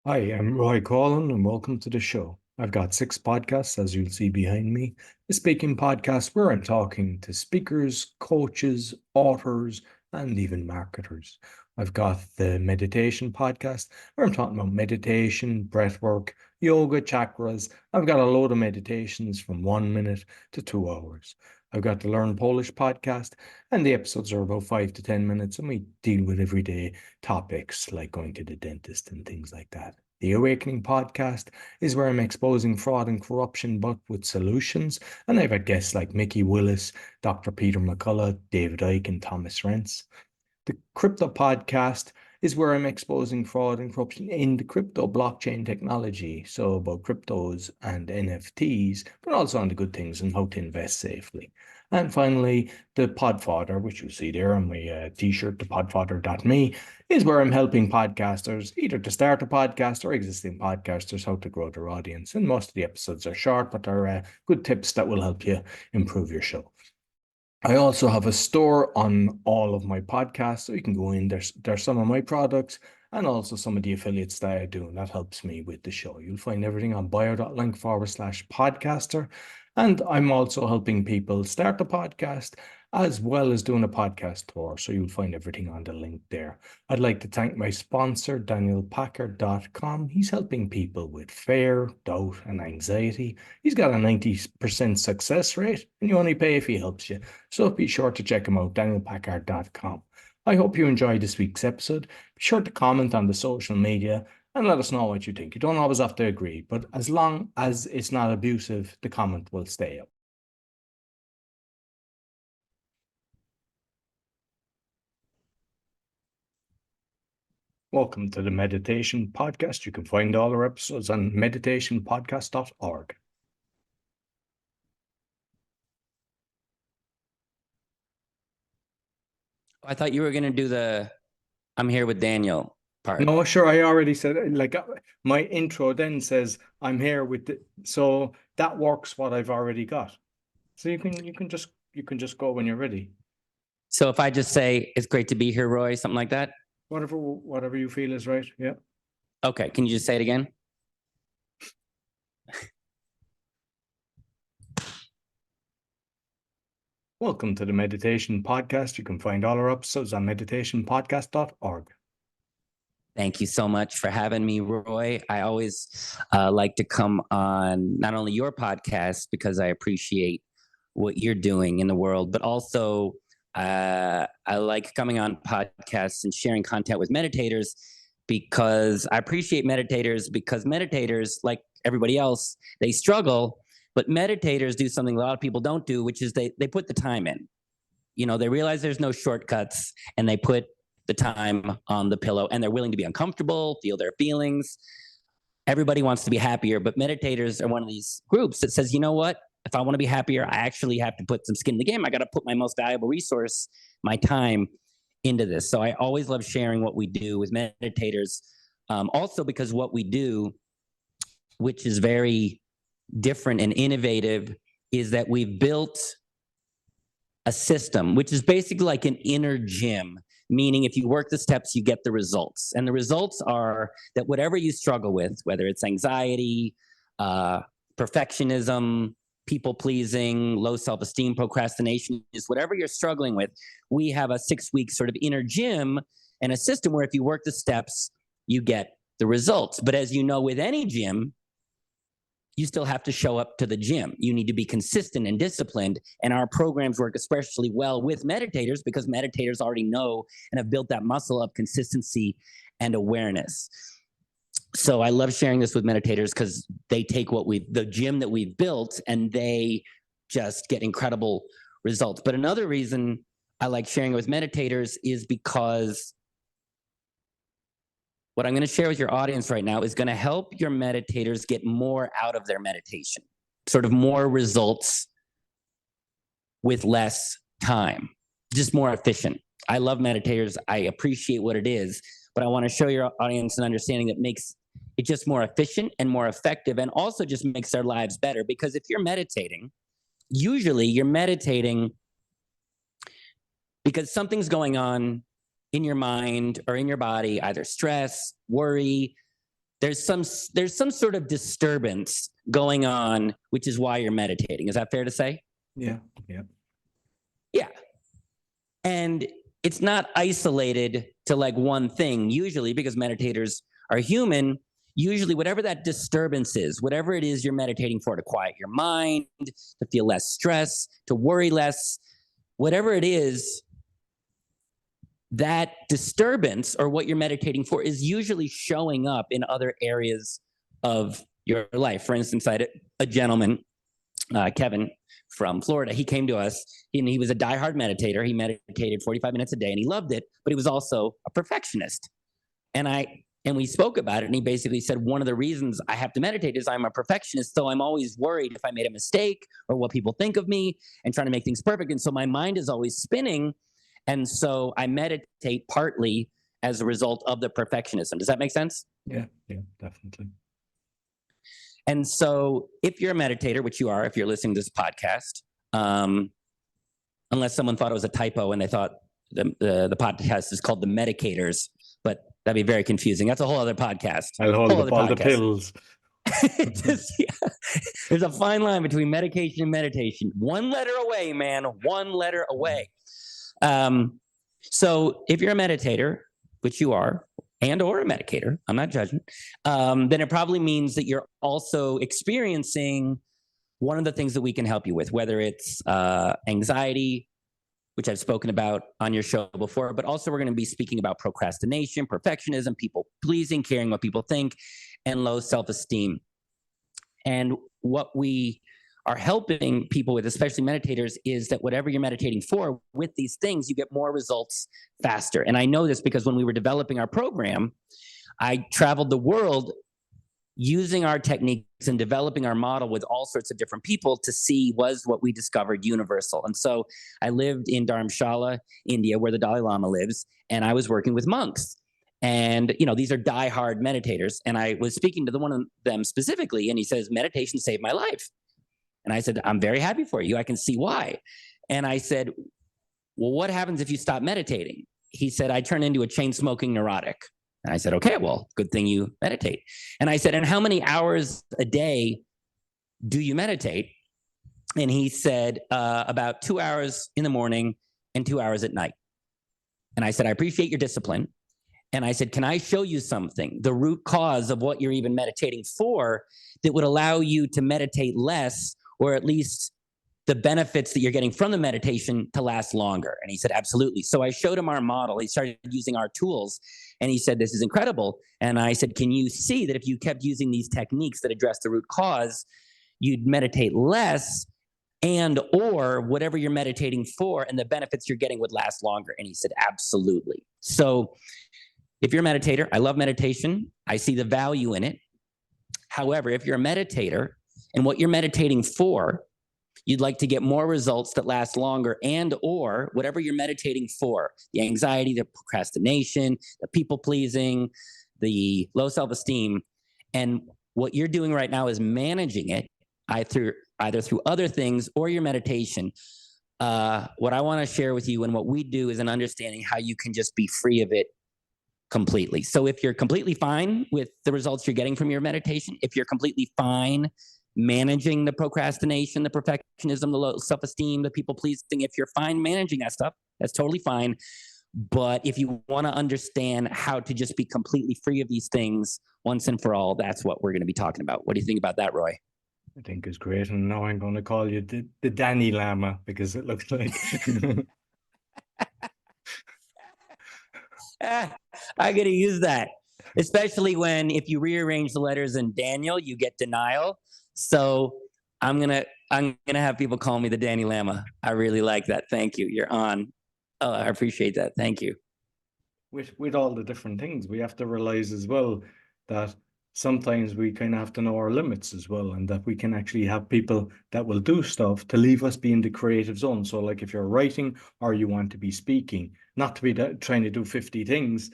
Hi, I'm Roy Collin, and welcome to the show. I've got six podcasts, as you'll see behind me. A speaking podcast where I'm talking to speakers, coaches, authors, and even marketers. I've got the meditation podcast where I'm talking about meditation, breath work, yoga, chakras. I've got a load of meditations from 1 minute to 2 hours. I've got the Learn Polish podcast, and the episodes are about 5 to 10 minutes, and we deal with everyday topics like going to the dentist and things like that. The Awakening podcast is where I'm exposing fraud and corruption, but with solutions. And I've had guests like Mickey Willis, Dr. Peter McCullough, David Icke, and Thomas Rentz. The Crypto Podcast is where I'm exposing fraud and corruption in the crypto blockchain technology. So about cryptos and NFTs, but also on the good things and how to invest safely. And finally, the Podfather, which you see there on my t-shirt, thepodfather.me, is where I'm helping podcasters either to start a podcast or existing podcasters how to grow their audience. And most of the episodes are short, but they're good tips that will help you improve your show. I also have a store on all of my podcasts, so you can go in. There's some of my products and also some of the affiliates that I do, and that helps me with the show. You'll find everything on bio.link/podcaster. And I'm also helping people start a podcast as well as doing a podcast tour. So you'll find everything on the link there. I'd like to thank my sponsor, DanielPacker.com. He's helping people with fear, doubt, and anxiety. He's got a 90% success rate, and you only pay if he helps you. So be sure to check him out, DanielPackard.com. I hope you enjoyed this week's episode. Be sure to comment on the social media and let us know what you think. You don't always have to agree, but as long as it's not abusive, the comment will stay up. Welcome to the Meditation Podcast. You can find all our episodes on meditationpodcast.org. I thought you were going to do the I'm here with Daniel part. No, sure. I already said, like, my intro then says I'm here with so that works what I've already got. So you can just go when you're ready. So if I just say it's great to be here, Roy, something like that. Whatever you feel is right. Yeah. Okay. Can you just say it again? Welcome to the Meditation Podcast. You can find all our episodes on meditationpodcast.org. Thank you so much for having me, Roy. I always like to come on not only your podcast because I appreciate what you're doing in the world, but also I like coming on podcasts and sharing content with meditators because I appreciate meditators because meditators, like everybody else, they struggle, but meditators do something a lot of people don't do, which is they put the time in. You know, they realize there's no shortcuts and they put the time on the pillow and they're willing to be uncomfortable, feel their feelings. Everybody wants to be happier, but meditators are one of these groups that says, you know what? If I want to be happier, I actually have to put some skin in the game. I got to put my most valuable resource, my time, into this. So I always love sharing what we do with meditators. Also because what we do, which is very different and innovative, is that we've built a system, which is basically like an inner gym, meaning if you work the steps, you get the results. And the results are that whatever you struggle with, whether it's anxiety, perfectionism, people pleasing, low self-esteem, procrastination, is whatever you're struggling with, we have a 6-week sort of inner gym and a system where if you work the steps, you get the results. But as you know, with any gym, you still have to show up to the gym. You need to be consistent and disciplined. And our programs work especially well with meditators because meditators already know and have built that muscle of consistency and awareness. So I love sharing this with meditators because they take the gym that we've built and they just get incredible results. But another reason I like sharing it with meditators is because what I'm going to share with your audience right now is going to help your meditators get more out of their meditation, sort of more results with less time, just more efficient. I love meditators. I appreciate what it is, but I want to show your audience an understanding that makes it just more efficient and more effective and also just makes their lives better. Because if you're meditating, usually you're meditating because something's going on in your mind or in your body, either stress, worry, there's some sort of disturbance going on, which is why you're meditating. Is that fair to say? Yeah. Yeah. And it's not isolated to like one thing, usually, because meditators are human. Usually, whatever that disturbance is, whatever it is you're meditating for, to quiet your mind, to feel less stress, to worry less, whatever it is, that disturbance or what you're meditating for is usually showing up in other areas of your life. For instance, I had a gentleman, Kevin from Florida. He came to us and he was a diehard meditator. He meditated 45 minutes a day and he loved it, but he was also a perfectionist. And we spoke about it, and he basically said, one of the reasons I have to meditate is I'm a perfectionist, so I'm always worried if I made a mistake or what people think of me and trying to make things perfect. And so my mind is always spinning. And so I meditate partly as a result of the perfectionism. Does that make sense? Yeah, definitely. And so if you're a meditator, which you are, if you're listening to this podcast, unless someone thought it was a typo and they thought the podcast is called The Medicators, but that'd be very confusing. That's a whole other podcast. I'll hold up all the pills. There's a fine line between medication and meditation. One letter away, man. One letter away. So if you're a meditator, which you are, and or a medicator, I'm not judging, then it probably means that you're also experiencing one of the things that we can help you with, whether it's anxiety, which I've spoken about on your show before, but also we're going to be speaking about procrastination, perfectionism, people pleasing, caring what people think, and low self-esteem. And what we are helping people with, especially meditators, is that whatever you're meditating for, with these things, you get more results faster. And I know this because when we were developing our program, I traveled the world using our techniques and developing our model with all sorts of different people to see, was what we discovered universal. And so I lived in Dharamshala, India, where the Dalai Lama lives, and I was working with monks. And, you know, these are diehard meditators. And I was speaking to one of them specifically, and he says, meditation saved my life. And I said, I'm very happy for you. I can see why. And I said, well, what happens if you stop meditating? He said, I turn into a chain-smoking neurotic. And I said, okay, well, good thing you meditate. And I said, and how many hours a day do you meditate? And he said, about 2 hours in the morning and 2 hours at night. And I said, I appreciate your discipline. And I said, can I show you something, the root cause of what you're even meditating for, that would allow you to meditate less, or at least the benefits that you're getting from the meditation to last longer? And he said, absolutely. So I showed him our model. He started using our tools and he said, this is incredible. And I said, can you see that if you kept using these techniques that address the root cause, you'd meditate less, and or whatever you're meditating for and the benefits you're getting would last longer? And he said, absolutely. So if you're a meditator, I love meditation. I see the value in it. However, if you're a meditator and what you're meditating for, you'd like to get more results that last longer, and or whatever you're meditating for, the anxiety, the procrastination, the people pleasing, the low self-esteem, and what you're doing right now is managing it either through other things or your meditation. What I want to share with you and what we do is an understanding how you can just be free of it completely. So if you're completely fine with the results you're getting from your meditation, if you're completely fine managing the procrastination, the perfectionism, the low self-esteem, the people pleasing, if you're fine managing that stuff, that's totally fine. But if you want to understand how to just be completely free of these things once and for all, that's what we're going to be talking about. What do you think about that, Roy? I think it's great. And now I'm going to call you the Dani Lama, because it looks like I got to use that, especially when, if you rearrange the letters in Daniel, you get denial. So I'm gonna have people call me the Dani Lama. I really like that. Thank you. You're on. Oh, I appreciate that. Thank you. with all the different things, we have to realize as well that sometimes we kind of have to know our limits as well, and that we can actually have people that will do stuff to leave us be in the creative zone. So like if you're writing or you want to be speaking, not to be trying to do 50 things,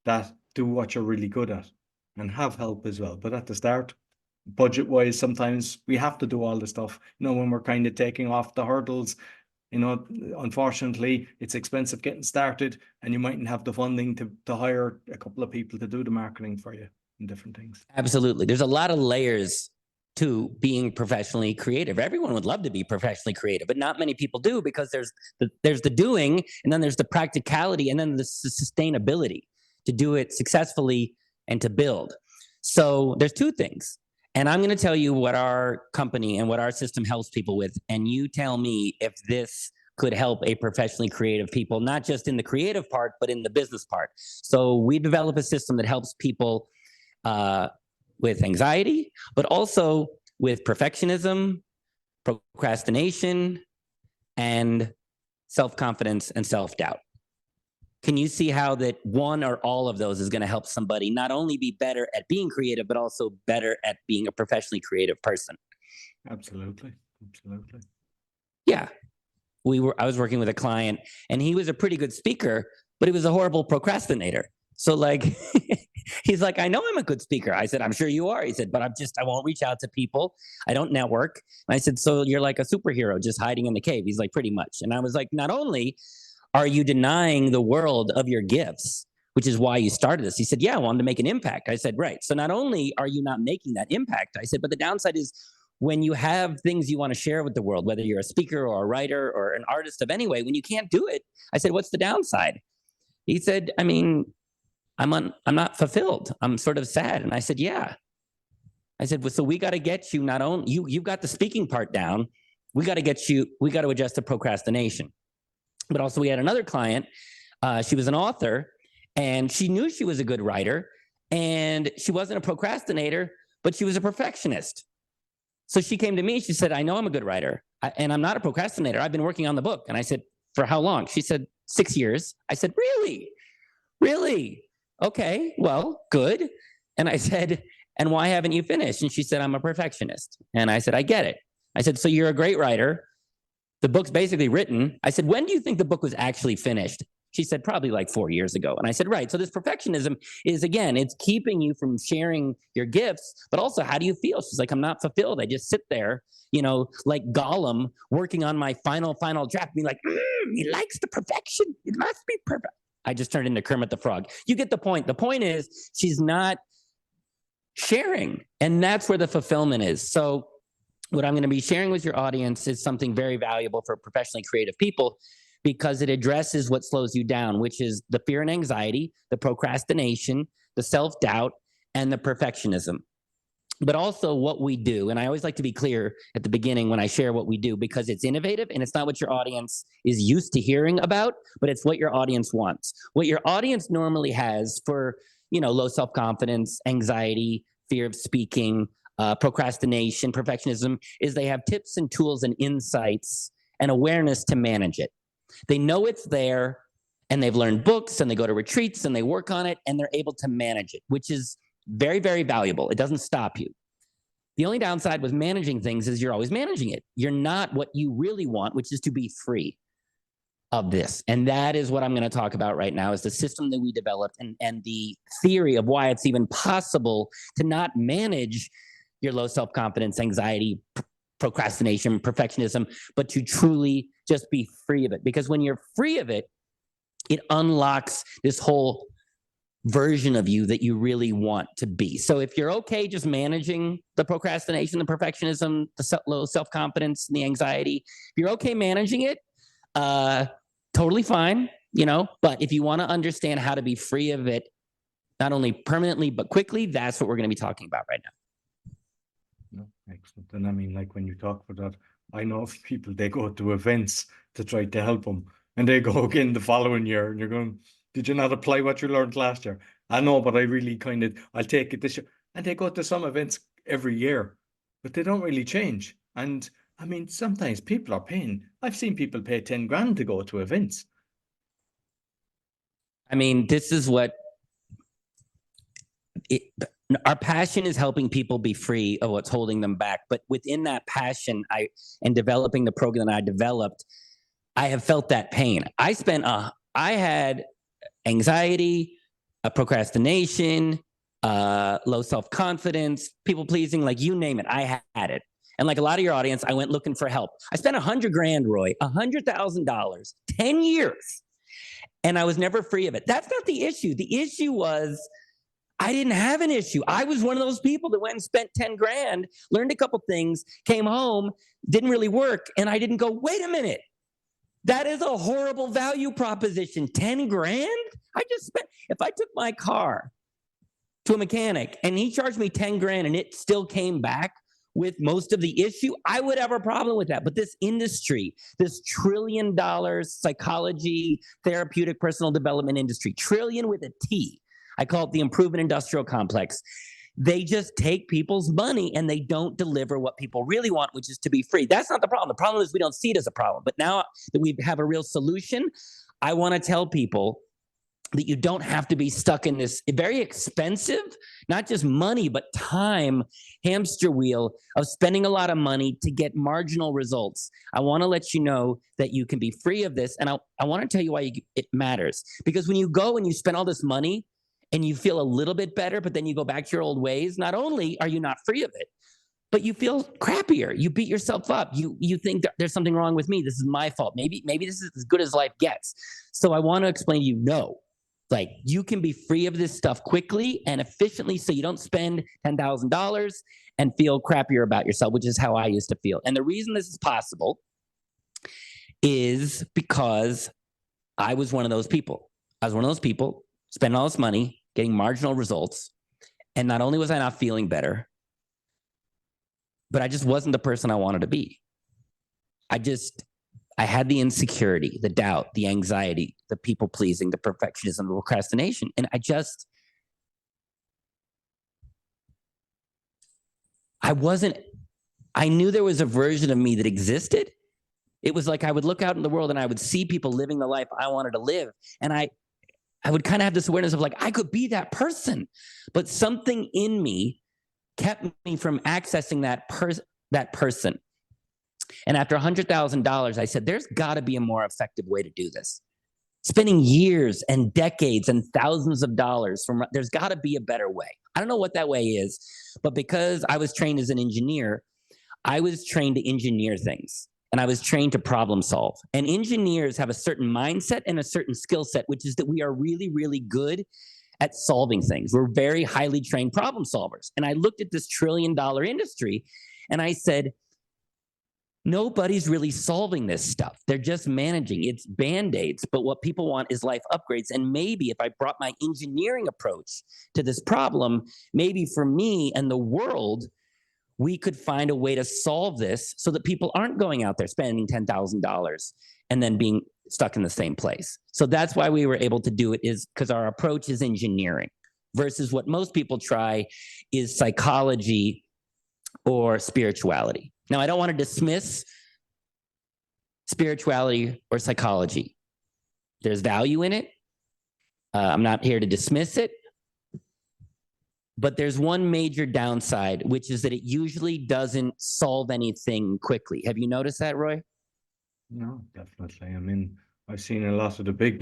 that do what you're really good at and have help as well. But at the start, budget wise, sometimes we have to do all the stuff, when we're kind of taking off the hurdles. Unfortunately, it's expensive getting started, and you mightn't have the funding to hire a couple of people to do the marketing for you. and different things. Absolutely. There's a lot of layers to being professionally creative. Everyone would love to be professionally creative, but not many people do, because there's the doing, and then there's the practicality, and then the sustainability to do it successfully and to build. So there's two things. And I'm going to tell you what our company and what our system helps people with. And you tell me if this could help a professionally creative people, not just in the creative part, but in the business part. So we develop a system that helps people with anxiety, but also with perfectionism, procrastination, and self-confidence and self-doubt. Can you see how that one or all of those is going to help somebody not only be better at being creative, but also better at being a professionally creative person? Absolutely. Absolutely. Yeah. I was working with a client, and he was a pretty good speaker, but he was a horrible procrastinator. So like, he's like, I know I'm a good speaker. I said, I'm sure you are. He said, but I won't reach out to people. I don't network. And I said, so you're like a superhero just hiding in the cave. He's like, pretty much. And I was like, not only are you denying the world of your gifts, which is why you started this? He said, yeah, I wanted to make an impact. I said, right. So not only are you not making that impact, I said, but the downside is when you have things you want to share with the world, whether you're a speaker or a writer or an artist of any way, when you can't do it, I said, what's the downside? He said, I mean, I'm not fulfilled. I'm sort of sad. And I said, yeah. I said, well, so we got to get you, not only you've got the speaking part down. We got to adjust the procrastination. But also we had another client. She was an author, and she knew she was a good writer, and she wasn't a procrastinator, but she was a perfectionist. So she came to me. She said, I know I'm a good writer, and I'm not a procrastinator. I've been working on the book. And I said, for how long? She said, 6 years. I said, really? Really? Okay, well, good. And I said, and why haven't you finished? And she said, I'm a perfectionist. And I said, I get it. I said, so you're a great writer. The book's basically written. I said, when do you think the book was actually finished? She said, probably like 4 years ago. And I said, right. So this perfectionism is, again, it's keeping you from sharing your gifts, but also, how do you feel? She's like, I'm not fulfilled. I just sit there, like Gollum, working on my final draft, being like, he likes the perfection. It must be perfect. I just turned into Kermit the Frog. You get the point. The point is, she's not sharing. And that's where the fulfillment is. So what I'm going to be sharing with your audience is something very valuable for professionally creative people, because it addresses what slows you down, which is the fear and anxiety, the procrastination, the self-doubt, and the perfectionism. But also what we do. And I always like to be clear at the beginning when I share what we do, because it's innovative and it's not what your audience is used to hearing about, but it's what your audience wants. What your audience normally has for, low self-confidence, anxiety, fear of speaking, procrastination, perfectionism, is they have tips and tools and insights and awareness to manage it. They know it's there, and they've learned books, and they go to retreats, and they work on it, and they're able to manage it, which is very, very valuable. It doesn't stop you. The only downside with managing things is you're always managing it. You're not what you really want, which is to be free of this. And that is what I'm going to talk about right now, is the system that we developed and the theory of why it's even possible to not manage your low self-confidence, anxiety, procrastination, perfectionism, but to truly just be free of it. Because when you're free of it, it unlocks this whole version of you that you really want to be. So if you're okay just managing the procrastination, the perfectionism, the low self-confidence, and the anxiety, if you're okay managing it, totally fine, but if you want to understand how to be free of it, not only permanently, but quickly, that's what we're going to be talking about right now. No, excellent. And I mean, like, when you talk about that, I know of people, they go to events to try to help them, and they go again the following year, and you're going, did you not apply what you learned last year? I know, but I really I'll take it this year. And they go to some events every year, but they don't really change. And I mean, sometimes people are paying. I've seen people pay 10 grand to go to events. I mean, this is what our passion is, helping people be free of what's holding them back. But within that passion, and developing the program that I developed, I have felt that pain. I had anxiety, procrastination, low self-confidence, people pleasing, like you name it, I had it. And like a lot of your audience, I went looking for help. I spent $100,000, Roy, $100,000, 10 years, and I was never free of it. That's not the issue. The issue was I didn't have an issue. I was one of those people that went and spent 10 grand, learned a couple things, came home, didn't really work. And I didn't go, wait a minute. That is a horrible value proposition. 10 grand? I just spent, if I took my car to a mechanic and he charged me 10 grand and it still came back with most of the issue, I would have a problem with that. But this industry, this $1 trillion psychology, therapeutic personal development industry, trillion with a T, I call it the improvement industrial complex. They just take people's money and they don't deliver what people really want, which is to be free. That's not the problem. The problem is we don't see it as a problem. But now that we have a real solution, I want to tell people that you don't have to be stuck in this very expensive, not just money, but time hamster wheel of spending a lot of money to get marginal results. I want to let you know that you can be free of this. And I want to tell you why it matters. Because when you go and you spend all this money and you feel a little bit better, but then you go back to your old ways, not only are you not free of it, but you feel crappier. You beat yourself up. You think that there's something wrong with me. This is my fault. Maybe this is as good as life gets. So I want to explain to you, no. Like, you can be free of this stuff quickly and efficiently so you don't spend $10,000 and feel crappier about yourself, which is how I used to feel. And the reason this is possible is because I was one of those people. I was one of those people spending all this money, getting marginal results. And not only was I not feeling better, but I just wasn't the person I wanted to be. I had the insecurity, the doubt, the anxiety, the people pleasing, the perfectionism, the procrastination. And I knew there was a version of me that existed. It was like I would look out in the world and I would see people living the life I wanted to live. And I would kind of have this awareness of like, I could be that person. But something in me kept me from accessing that person. And after $100,000, I said, there's got to be a more effective way to do this. Spending years and decades and thousands of dollars there's got to be a better way. I don't know what that way is, but because I was trained as an engineer, I was trained to engineer things and I was trained to problem solve. And engineers have a certain mindset and a certain skill set, which is that we are really, really good at solving things. We're very highly trained problem solvers. And I looked at this $1 trillion industry and I said, nobody's really solving this stuff. They're just managing. It's Band-Aids, but what people want is life upgrades. And maybe if I brought my engineering approach to this problem, maybe for me and the world, we could find a way to solve this so that people aren't going out there spending $10,000 and then being stuck in the same place. So that's why we were able to do it, is because our approach is engineering versus what most people try is psychology or spirituality. Now, I don't want to dismiss spirituality or psychology. There's value in it. I'm not here to dismiss it. But there's one major downside, which is that it usually doesn't solve anything quickly. Have you noticed that, Roy? No, definitely. I mean, I've seen a lot of the big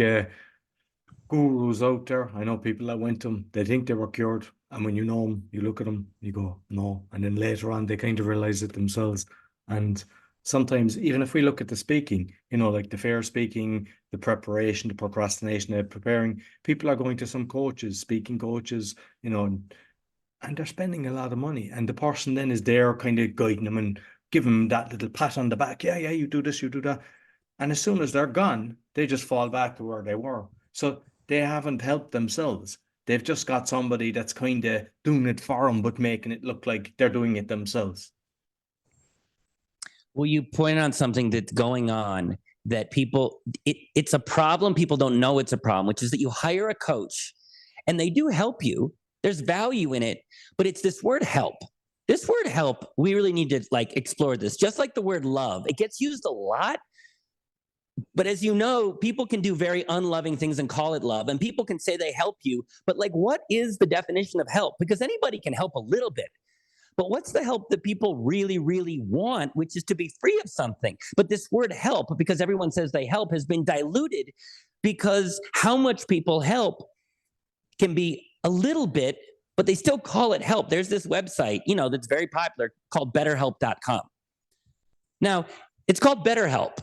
gurus out there. I know people that went to them, they think they were cured. And when you know them, you look at them, you go, no. And then later on, they kind of realize it themselves. And sometimes, even if we look at the speaking, like the fair speaking, the preparation, the procrastination, the preparing, people are going to some coaches, speaking coaches, and they're spending a lot of money. And the person then is there kind of guiding them and giving them that little pat on the back. Yeah, you do this, you do that. And as soon as they're gone, they just fall back to where they were. So they haven't helped themselves. They've just got somebody that's kind of doing it for them, but making it look like they're doing it themselves. Well, you point on something that's going on that it's a problem. People don't know it's a problem, which is that you hire a coach and they do help you. There's value in it, but it's this word help. This word help, we really need to explore this. Just like the word love, it gets used a lot. But as you know, people can do very unloving things and call it love. And people can say they help you. But what is the definition of help? Because anybody can help a little bit. But what's the help that people really, really want, which is to be free of something? But this word help, because everyone says they help, has been diluted because how much people help can be a little bit, but they still call it help. There's this website, that's very popular called betterhelp.com. Now, it's called BetterHelp.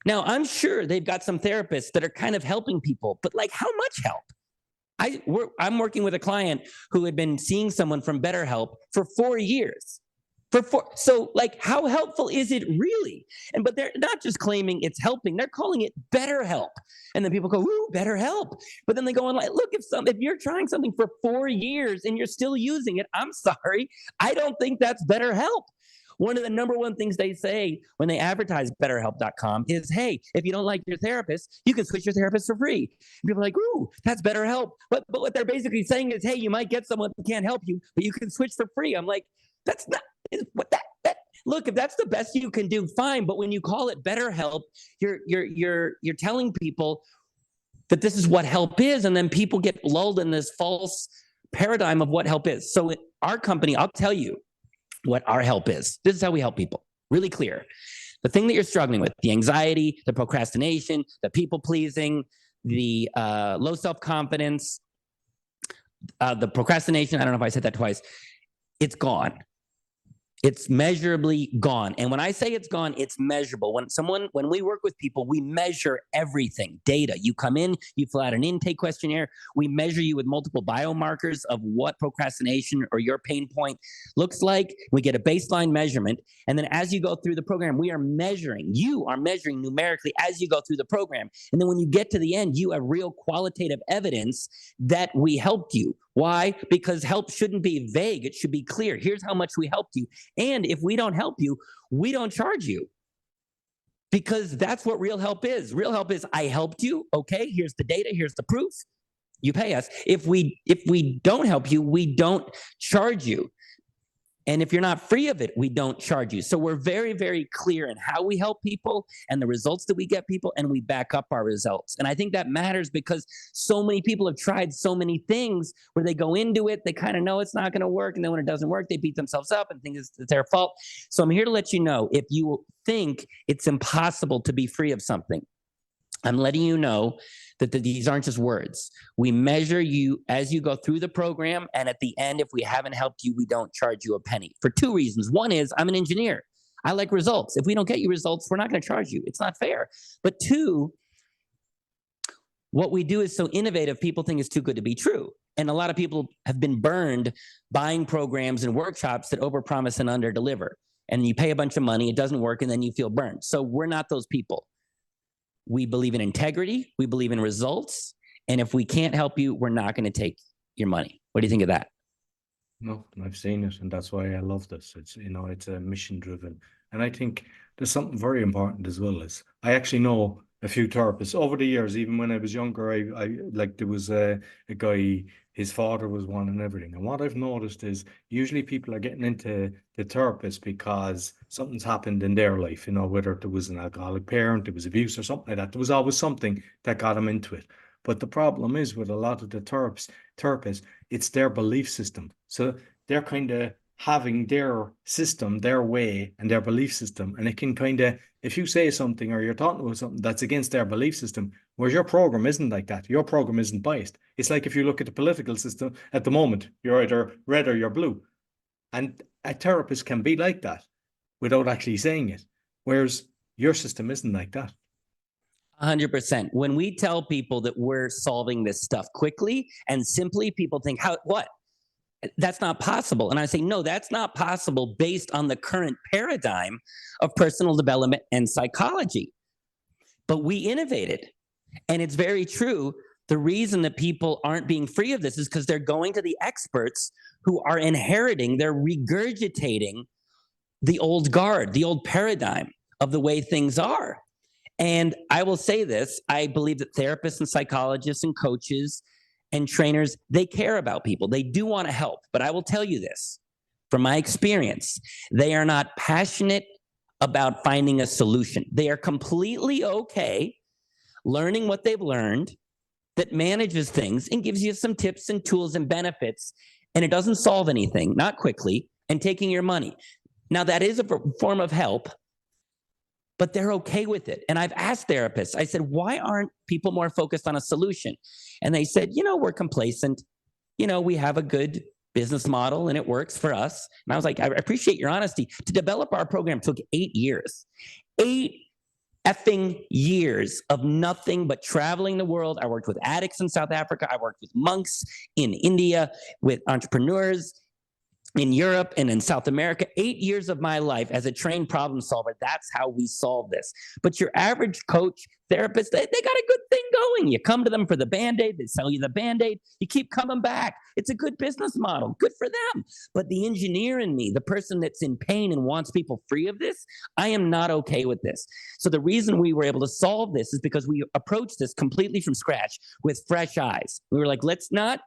Now, I'm sure they've got some therapists that are kind of helping people, but how much help? I'm working with a client who had been seeing someone from BetterHelp for 4 years. So like, how helpful is it really? But they're not just claiming it's helping, they're calling it BetterHelp. And then people go, ooh, BetterHelp. But then they go on like, look, if you're trying something for 4 years and you're still using it, I'm sorry, I don't think that's BetterHelp. One of the number one things they say when they advertise BetterHelp.com is, hey, if you don't like your therapist, you can switch your therapist for free. And people are like, ooh, that's BetterHelp. But what they're basically saying is, hey, you might get someone who can't help you, but you can switch for free. I'm like, that's not what that. Look, if that's the best you can do, fine. But when you call it BetterHelp, you're telling people that this is what help is, and then people get lulled in this false paradigm of what help is. So our company, I'll tell you what our help is. This is how we help people. Really clear. The thing that you're struggling with, the anxiety, the procrastination, the people pleasing, the low self-confidence, the procrastination, I don't know if I said that twice, it's gone. It's measurably gone. And when I say it's gone, it's measurable. When we work with people, we measure everything, data. You come in, you fill out an intake questionnaire. We measure you with multiple biomarkers of what procrastination or your pain point looks like. We get a baseline measurement. And then as you go through the program, you are measuring numerically as you go through the program. And then when you get to the end, you have real qualitative evidence that we helped you. Why? Because help shouldn't be vague. It should be clear. Here's how much we helped you. And if we don't help you, we don't charge you. Because that's what real help is. Real help is, I helped you. Okay, here's the data. Here's the proof. You pay us. If we don't help you, we don't charge you. And if you're not free of it, we don't charge you. So we're very, very clear in how we help people and the results that we get people, and we back up our results. And I think that matters because so many people have tried so many things where they go into it, they kind of know it's not going to work, and then when it doesn't work, they beat themselves up and think it's their fault. So I'm here to let you know, if you think it's impossible to be free of something, I'm letting you know that these aren't just words. We measure you as you go through the program, and at the end, if we haven't helped you, we don't charge you a penny for 2 reasons. One is, I'm an engineer. I like results. If we don't get you results, we're not going to charge you. It's not fair. But 2, what we do is so innovative, people think it's too good to be true. And a lot of people have been burned buying programs and workshops that overpromise and underdeliver. And you pay a bunch of money, it doesn't work, and then you feel burned. So we're not those people. We believe in integrity. We believe in results. And if we can't help you, we're not going to take your money. What do you think of that? No, I've seen it, and that's why I love this. It's it's a mission driven, and I think there's something very important as well. Is I actually know a few therapists over the years. Even when I was younger, I like there was a guy. His father was one and everything. And what I've noticed is usually people are getting into the therapist because something's happened in their life. Whether there was an alcoholic parent, there was abuse or something like that. There was always something that got them into it. But the problem is with a lot of the therapists, it's their belief system. So they're kind of having their system, their way, and their belief system. And it can kind of, if you say something or you're talking about something that's against their belief system, whereas your program isn't like that. Your program isn't biased. It's like if you look at the political system at the moment, you're either red or you're blue. And a therapist can be like that without actually saying it. Whereas your system isn't like that. 100%. When we tell people that we're solving this stuff quickly and simply, people think, what? That's not possible. And I say, no, that's not possible based on the current paradigm of personal development and psychology. But we innovated. And it's very true. The reason that people aren't being free of this is because they're going to the experts who are inheriting, they're regurgitating the old guard, the old paradigm of the way things are. And I will say this, I believe that therapists and psychologists and coaches and trainers, they care about people. They do want to help. But I will tell you this, from my experience, they are not passionate about finding a solution. They are completely okay learning what they've learned that manages things and gives you some tips and tools and benefits, and it doesn't solve anything, not quickly, and taking your money. Now, that is a form of help, but they're okay with it. And I've asked therapists, I said, why aren't people more focused on a solution? And they said, we're complacent. We have a good business model and it works for us. And I was like, I appreciate your honesty. To develop our program took 8 years. 8 effing years of nothing but traveling the world. I worked with addicts in South Africa. I worked with monks in India, with entrepreneurs in Europe and in South America. 8 years of my life as a trained problem solver. That's how we solve this. But your average coach, therapist, they got a good thing going. You come to them for the Band-Aid, they sell you the Band-Aid, you keep coming back. It's a good business model, good for them. But the engineer in me, the person that's in pain and wants people free of this, I am not okay with this. So the reason we were able to solve this is because we approached this completely from scratch with fresh eyes. We were like, let's not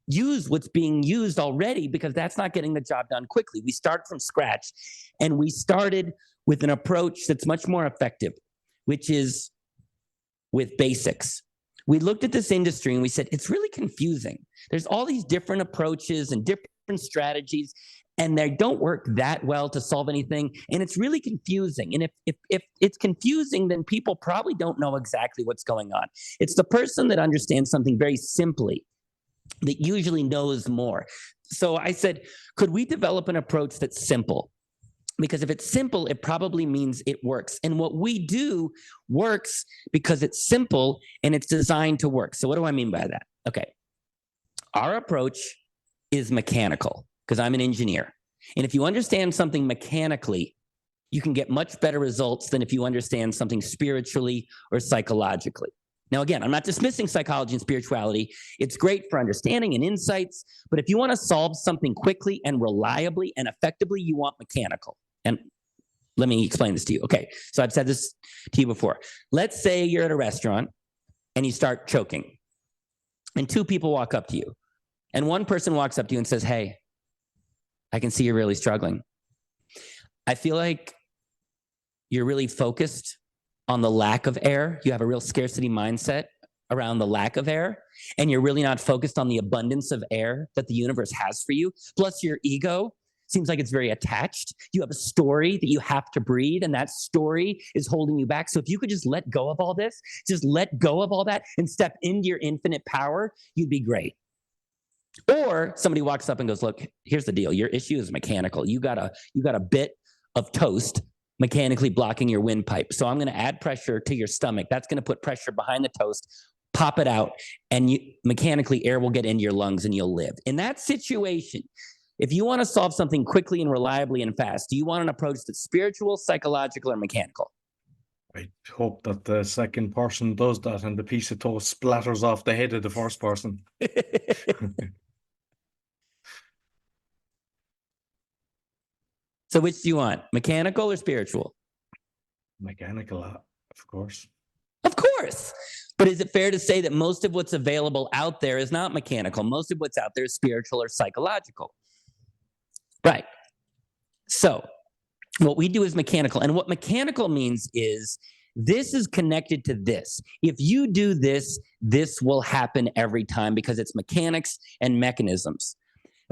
use what's being used already, because that's not getting the job done quickly. We start from scratch, and we started with an approach that's much more effective, which is with basics. We looked at this industry and we said, it's really confusing. There's all these different approaches and different strategies, and they don't work that well to solve anything. And it's really confusing. And if it's confusing, then people probably don't know exactly what's going on. It's the person that understands something very simply that usually knows more. So I said, could we develop an approach that's simple? Because if it's simple, it probably means it works. And what we do works because it's simple and it's designed to work. So what do I mean by that? Okay. Our approach is mechanical, because I'm an engineer. And if you understand something mechanically, you can get much better results than if you understand something spiritually or psychologically. Now, again, I'm not dismissing psychology and spirituality. It's great for understanding and insights, but if you want to solve something quickly and reliably and effectively, you want mechanical. And let me explain this to you. Okay, so I've said this to you before. Let's say you're at a restaurant and you start choking, and two people walk up to you, and one person walks up to you and says, hey, I can see you're really struggling. I feel like you're really focused on the lack of air. You have a real scarcity mindset around the lack of air, and you're really not focused on the abundance of air that the universe has for you. Plus, your ego seems like it's very attached. You have a story that you have to breathe, and that story is holding you back. So if you could just let go of all this, just let go of all that and step into your infinite power, you'd be great. Or somebody walks up and goes, look, here's the deal. Your issue is mechanical. You got a bit of toast mechanically blocking your windpipe. So I'm going to add pressure to your stomach. That's going to put pressure behind the toast, pop it out, and mechanically air will get into your lungs and you'll live. In that situation, if you want to solve something quickly and reliably and fast, do you want an approach that's spiritual, psychological, or mechanical? I hope that the second person does that and the piece of toast splatters off the head of the first person. So which do you want, mechanical or spiritual? Mechanical, of course. Of course. But is it fair to say that most of what's available out there is not mechanical? Most of what's out there is spiritual or psychological. Right. So what we do is mechanical. And what mechanical means is this is connected to this. If you do this, this will happen every time, because it's mechanics and mechanisms.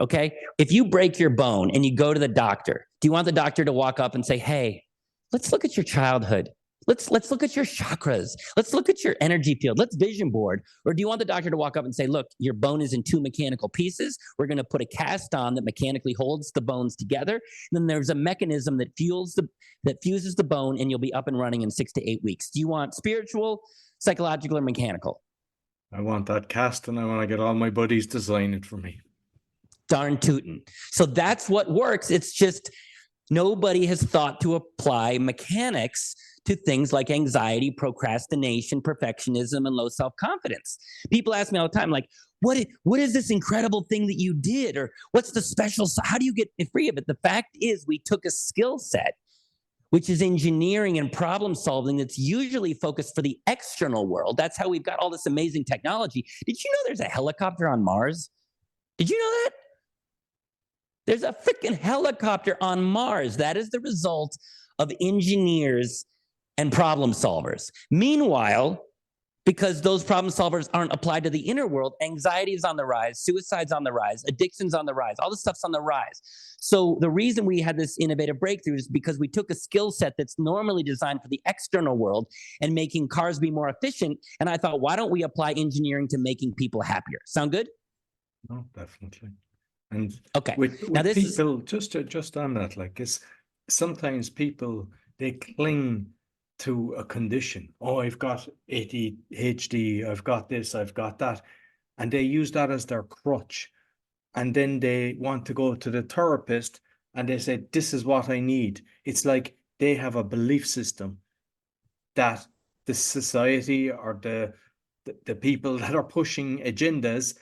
Okay? If you break your bone and you go to the doctor, do you want the doctor to walk up and say, hey, let's look at your childhood. Let's look at your chakras. Let's look at your energy field. Let's vision board. Or do you want the doctor to walk up and say, look, your bone is in two mechanical pieces. We're going to put a cast on that mechanically holds the bones together. And then there's a mechanism that fuses the bone, and you'll be up and running in 6 to 8 weeks. Do you want spiritual, psychological, or mechanical? I want that cast, and I want to get all my buddies to sign it for me. Darn tootin'. So that's what works. It's just nobody has thought to apply mechanics to things like anxiety, procrastination, perfectionism, and low self-confidence. People ask me all the time, like, what is this incredible thing that you did? Or what's the special, how do you get free of it? The fact is, we took a skill set, which is engineering and problem solving, that's usually focused for the external world. That's how we've got all this amazing technology. Did you know there's a helicopter on Mars? Did you know that? There's a freaking helicopter on Mars. That is the result of engineers and problem solvers. Meanwhile, because those problem solvers aren't applied to the inner world, anxiety is on the rise, suicide's on the rise, addiction's on the rise, all this stuff's on the rise. So the reason we had this innovative breakthrough is because we took a skill set that's normally designed for the external world and making cars be more efficient. And I thought, why don't we apply engineering to making people happier? Sound good? No, definitely. And okay, with now this people, is just on that, like, it's sometimes people, they cling to a condition. Oh, I've got ADHD, I've got this, I've got that. And they use that as their crutch. And then they want to go to the therapist and they say, this is what I need. It's like they have a belief system that the society or the people that are pushing agendas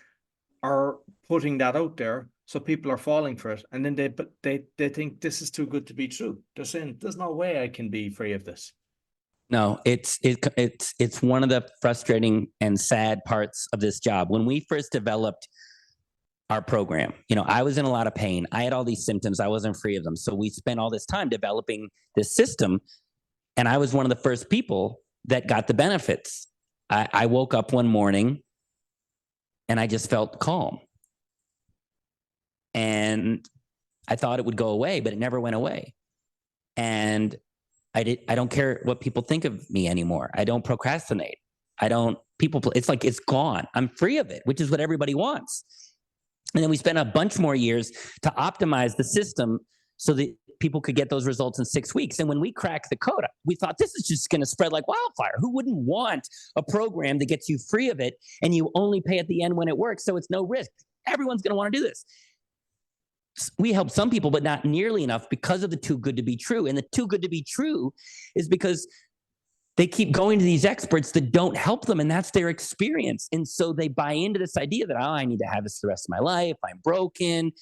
are putting that out there, so people are falling for it, and then they think this is too good to be true. They're saying there's no way I can be free of this. No, it's one of the frustrating and sad parts of this job. When we first developed our program, I was in a lot of pain. I had all these symptoms. I wasn't free of them. So we spent all this time developing this system, and I was one of the first people that got the benefits. I woke up one morning and I just felt calm. And I thought it would go away, but it never went away. And I don't care what people think of me anymore. I don't procrastinate. It's like it's gone. I'm free of it, which is what everybody wants. And then we spent a bunch more years to optimize the system so that people could get those results in 6 weeks. And when we cracked the code, we thought this is just going to spread like wildfire. Who wouldn't want a program that gets you free of it and you only pay at the end when it works, so it's no risk? Everyone's going to want to do this. We help some people, but not nearly enough because of the too good to be true. And the too good to be true is because they keep going to these experts that don't help them, and that's their experience. And so they buy into this idea that, I need to have this the rest of my life. I'm broken.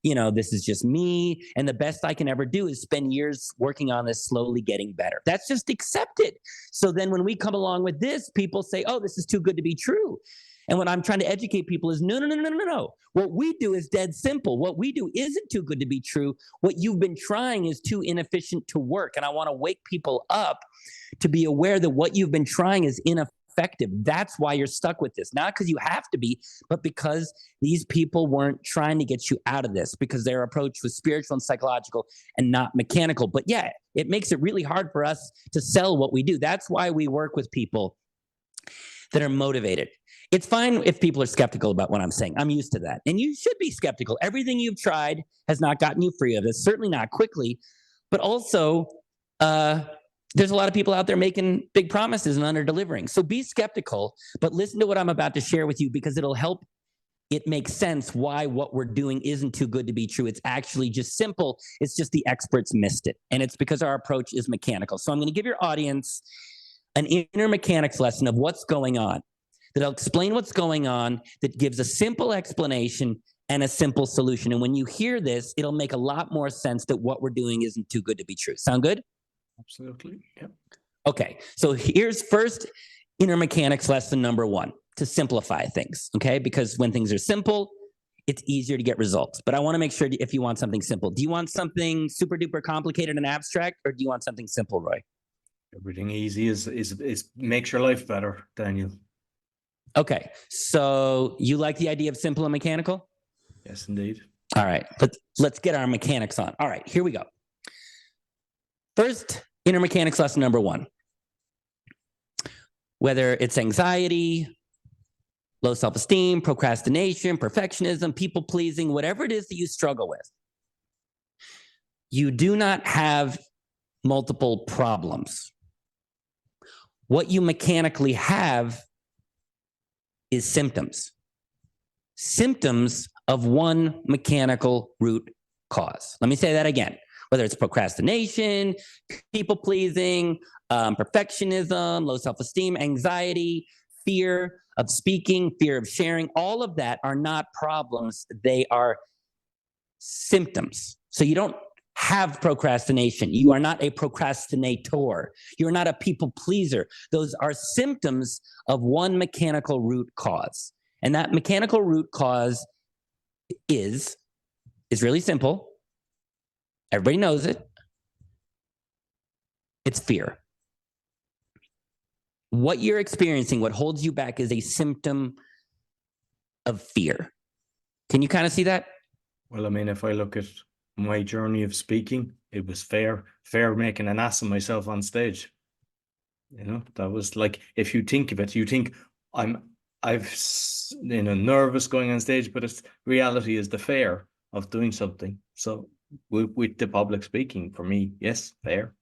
This is just me. And the best I can ever do is spend years working on this, slowly getting better. That's just accepted. So then when we come along with this, people say, oh, this is too good to be true. And what I'm trying to educate people is no. What we do is dead simple. What we do isn't too good to be true. What you've been trying is too inefficient to work. And I want to wake people up to be aware that what you've been trying is ineffective. That's why you're stuck with this. Not because you have to be, but because these people weren't trying to get you out of this, because their approach was spiritual and psychological and not mechanical. But yeah, it makes it really hard for us to sell what we do. That's why we work with people that are motivated. It's fine if people are skeptical about what I'm saying. I'm used to that. And you should be skeptical. Everything you've tried has not gotten you free of it, certainly not quickly. But also, there's a lot of people out there making big promises and under-delivering. So be skeptical, but listen to what I'm about to share with you, because it'll help it make sense why what we're doing isn't too good to be true. It's actually just simple. It's just the experts missed it. And it's because our approach is mechanical. So I'm going to give your audience an inner mechanics lesson of what's going on. That'll explain what's going on, that gives a simple explanation and a simple solution. And when you hear this, it'll make a lot more sense that what we're doing isn't too good to be true. Sound good? Absolutely. Yep. Okay. So here's first inner mechanics lesson number 1, to simplify things. Okay. Because when things are simple, it's easier to get results. But I want to make sure if you want something simple, do you want something super duper complicated and abstract, or do you want something simple, Roy? Everything easy is makes your life better, Daniel. Okay, so you like the idea of simple and mechanical? Yes, indeed. All right, let's get our mechanics on. All right, here we go. First, inner mechanics lesson number 1. Whether it's anxiety, low self-esteem, procrastination, perfectionism, people-pleasing, whatever it is that you struggle with, you do not have multiple problems. What you mechanically have is symptoms. Symptoms of one mechanical root cause. Let me say that again. Whether it's procrastination, people-pleasing, perfectionism, low self-esteem, anxiety, fear of speaking, fear of sharing, all of that are not problems. They are symptoms. So you don't have procrastination. You are not a procrastinator. You're not a people pleaser. Those are symptoms of one mechanical root cause. And that mechanical root cause is really simple. Everybody knows it. It's fear. What you're experiencing, what holds you back, is a symptom of fear. Can you kind of see that? Well, I mean, if I look at my journey of speaking, it was fear making an ass of myself on stage. That was like, if you think of it, you think nervous going on stage, but it's reality is the fear of doing something. So with the public speaking, for me, yes, fear.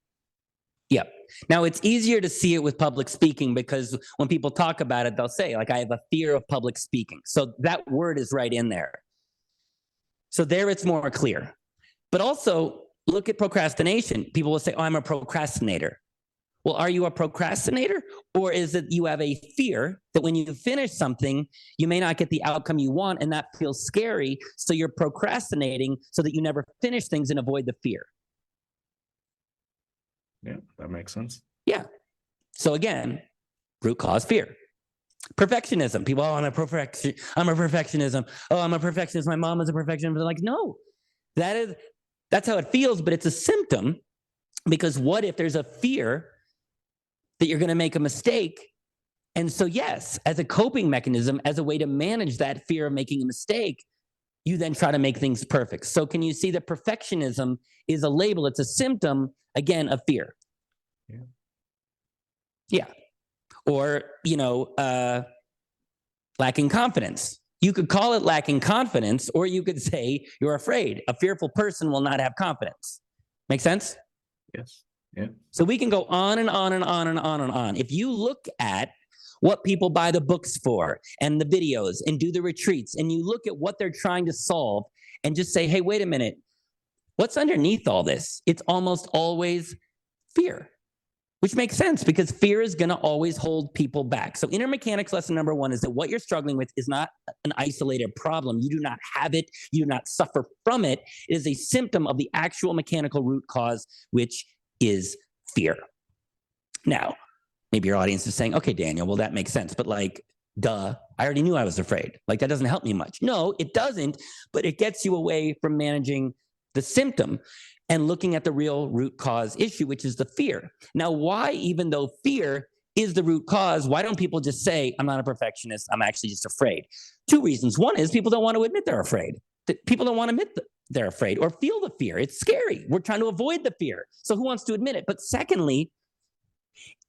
Yeah. Now, it's easier to see it with public speaking because when people talk about it, they'll say, like, I have a fear of public speaking. So that word is right in there. So there it's more clear. But also, look at procrastination. People will say, oh, I'm a procrastinator. Well, are you a procrastinator? Or is it you have a fear that when you finish something, you may not get the outcome you want, and that feels scary. So you're procrastinating so that you never finish things and avoid the fear. Yeah, that makes sense. Yeah. So again, root cause fear. Perfectionism. People, oh, I'm a perfectionism. Oh, I'm a perfectionist. My mom is a perfectionist. They're like, no, that's how it feels, but it's a symptom, because what if there's a fear that you're going to make a mistake? And so, yes, as a coping mechanism, as a way to manage that fear of making a mistake, you then try to make things perfect. So can you see that perfectionism is a label? It's a symptom, again, of fear. Yeah. Yeah. Or, lacking confidence. You could call it lacking confidence, or you could say you're afraid. A fearful person will not have confidence. Make sense? Yes. Yeah. So we can go on and on and on and on and on. If you look at what people buy the books for and the videos and do the retreats, and you look at what they're trying to solve and just say, hey, wait a minute, what's underneath all this? It's almost always fear, which makes sense because fear is going to always hold people back. So inner mechanics lesson number 1 is that what you're struggling with is not an isolated problem. You do not have it. You do not suffer from it. It is a symptom of the actual mechanical root cause, which is fear. Now, maybe your audience is saying, okay, Daniel, well, that makes sense. But like, duh, I already knew I was afraid. Like, that doesn't help me much. No, it doesn't, but it gets you away from managing the symptom and looking at the real root cause issue, which is the fear. Now, why, even though fear is the root cause, why don't people just say, I'm not a perfectionist, I'm actually just afraid? 2 reasons. One is people don't want to admit they're afraid. People don't want to admit they're afraid or feel the fear. It's scary. We're trying to avoid the fear. So who wants to admit it? But secondly,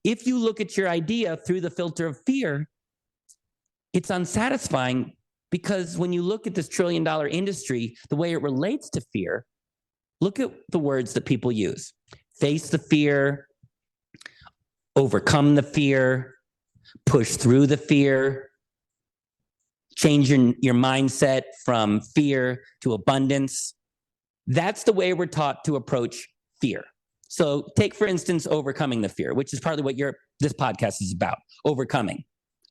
if you look at your idea through the filter of fear, it's unsatisfying, because when you look at this $1 trillion industry, the way it relates to fear, look at the words that people use. Face the fear, overcome the fear, push through the fear, change your mindset from fear to abundance. That's the way we're taught to approach fear. So take, for instance, overcoming the fear, which is partly what this podcast is about, overcoming.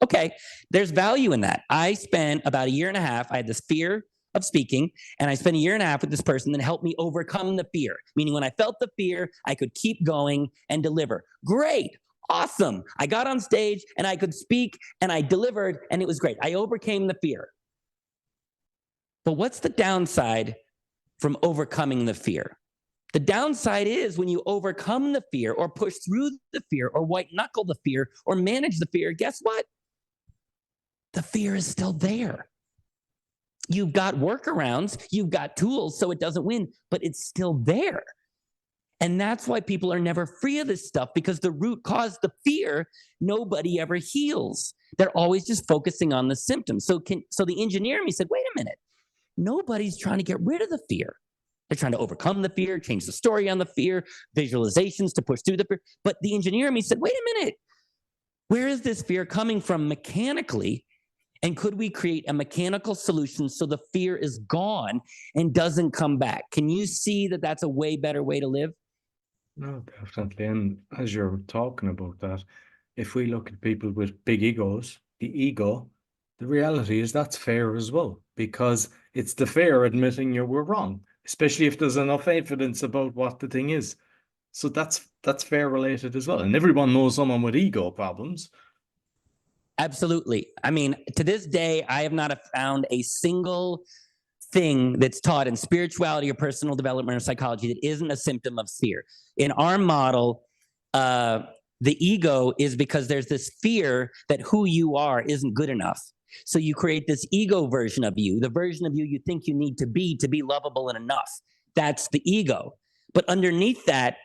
Okay, there's value in that. I spent about 1.5 years, I had this fear of speaking, and I spent 1.5 years with this person that helped me overcome the fear, meaning when I felt the fear, I could keep going and deliver. Great, awesome. I got on stage and I could speak and I delivered, and it was great. I overcame the fear. But what's the downside from overcoming the fear? The downside is when you overcome the fear or push through the fear or white knuckle the fear or manage the fear, guess what? The fear is still there. You've got workarounds, you've got tools so it doesn't win, but it's still there. And that's why people are never free of this stuff, because the root cause, the fear, nobody ever heals. They're always just focusing on the symptoms. So the engineer in me said, wait a minute, nobody's trying to get rid of the fear. They're trying to overcome the fear, change the story on the fear, visualizations to push through the fear. But the engineer in me said, wait a minute, where is this fear coming from mechanically? And could we create a mechanical solution so the fear is gone and doesn't come back? Can you see that that's a way better way to live? No, definitely. And as you're talking about that, if we look at people with big egos, the reality is that's fair as well, because it's the fear admitting you were wrong, especially if there's enough evidence about what the thing is. So that's fair related as well. And everyone knows someone with ego problems. Absolutely. I mean, to this day, I have not found a single thing that's taught in spirituality or personal development or psychology that isn't a symptom of fear. In our model, the ego is because there's this fear that who you are isn't good enough. So you create this ego version of you, the version of you think you need to be lovable and enough. That's the ego. But underneath that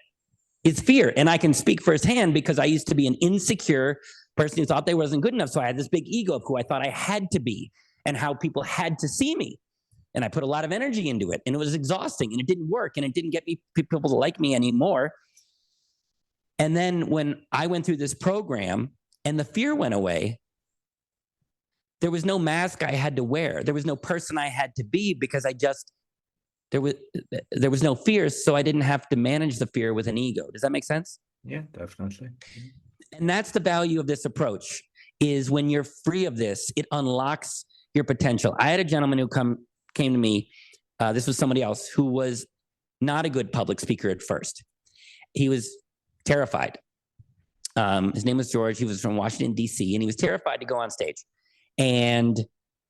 is fear. And I can speak firsthand because I used to be an insecure person who thought they wasn't good enough. So I had this big ego of who I thought I had to be and how people had to see me. And I put a lot of energy into it, and it was exhausting, and it didn't work, and it didn't get me people to like me anymore. And then when I went through this program and the fear went away, there was no mask I had to wear. There was no person I had to be because there was no fear. So I didn't have to manage the fear with an ego. Does that make sense? Yeah, definitely. And that's the value of this approach, is when you're free of this, it unlocks your potential. I had a gentleman who came to me. This was somebody else who was not a good public speaker at first. He was terrified. His name was George. He was from Washington, D.C., and he was terrified to go on stage. And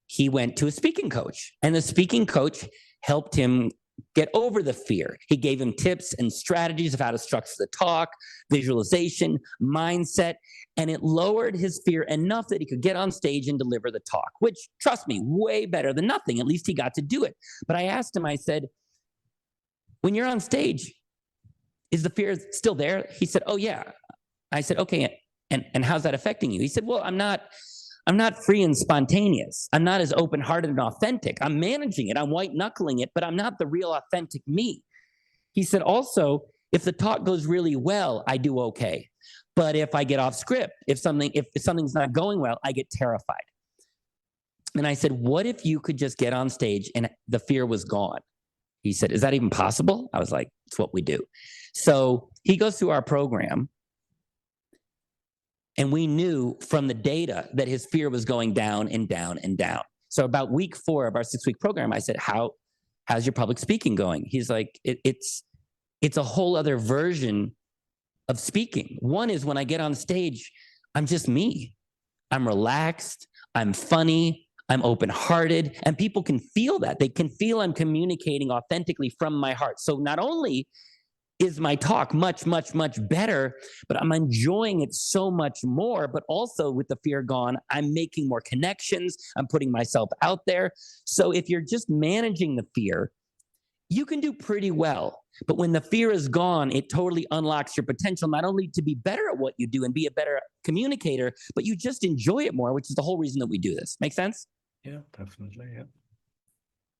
he went to a speaking coach, and the speaking coach helped him get over the fear. He gave him tips and strategies of how to structure the talk, visualization, mindset, and it lowered his fear enough that he could get on stage and deliver the talk, which, trust me, way better than nothing. At least he got to do it. But I asked him, I said, when you're on stage, is the fear still there? He said, oh, yeah. I said, okay, and how's that affecting you? He said, well, I'm not free and spontaneous. I'm not as open-hearted and authentic. I'm managing it. I'm white-knuckling it, but I'm not the real authentic me. He said, also, if the talk goes really well, I do okay. But if I get off script, if something's not going well, I get terrified. And I said, what if you could just get on stage and the fear was gone? He said, is that even possible? I was like, it's what we do. So he goes through our program. And we knew from the data that his fear was going down and down and down. So about week 4 of our 6-week program, I said, how's your public speaking going? He's like, it's a whole other version of speaking. One is when I get on stage, I'm just me. I'm relaxed. I'm funny. I'm open-hearted. And people can feel that. They can feel I'm communicating authentically from my heart. So not only is my talk much, much, much better, but I'm enjoying it so much more. But also with the fear gone, I'm making more connections. I'm putting myself out there. So if you're just managing the fear, you can do pretty well. But when the fear is gone, it totally unlocks your potential, not only to be better at what you do and be a better communicator, but you just enjoy it more, which is the whole reason that we do this. Make sense? Yeah, definitely. Yeah.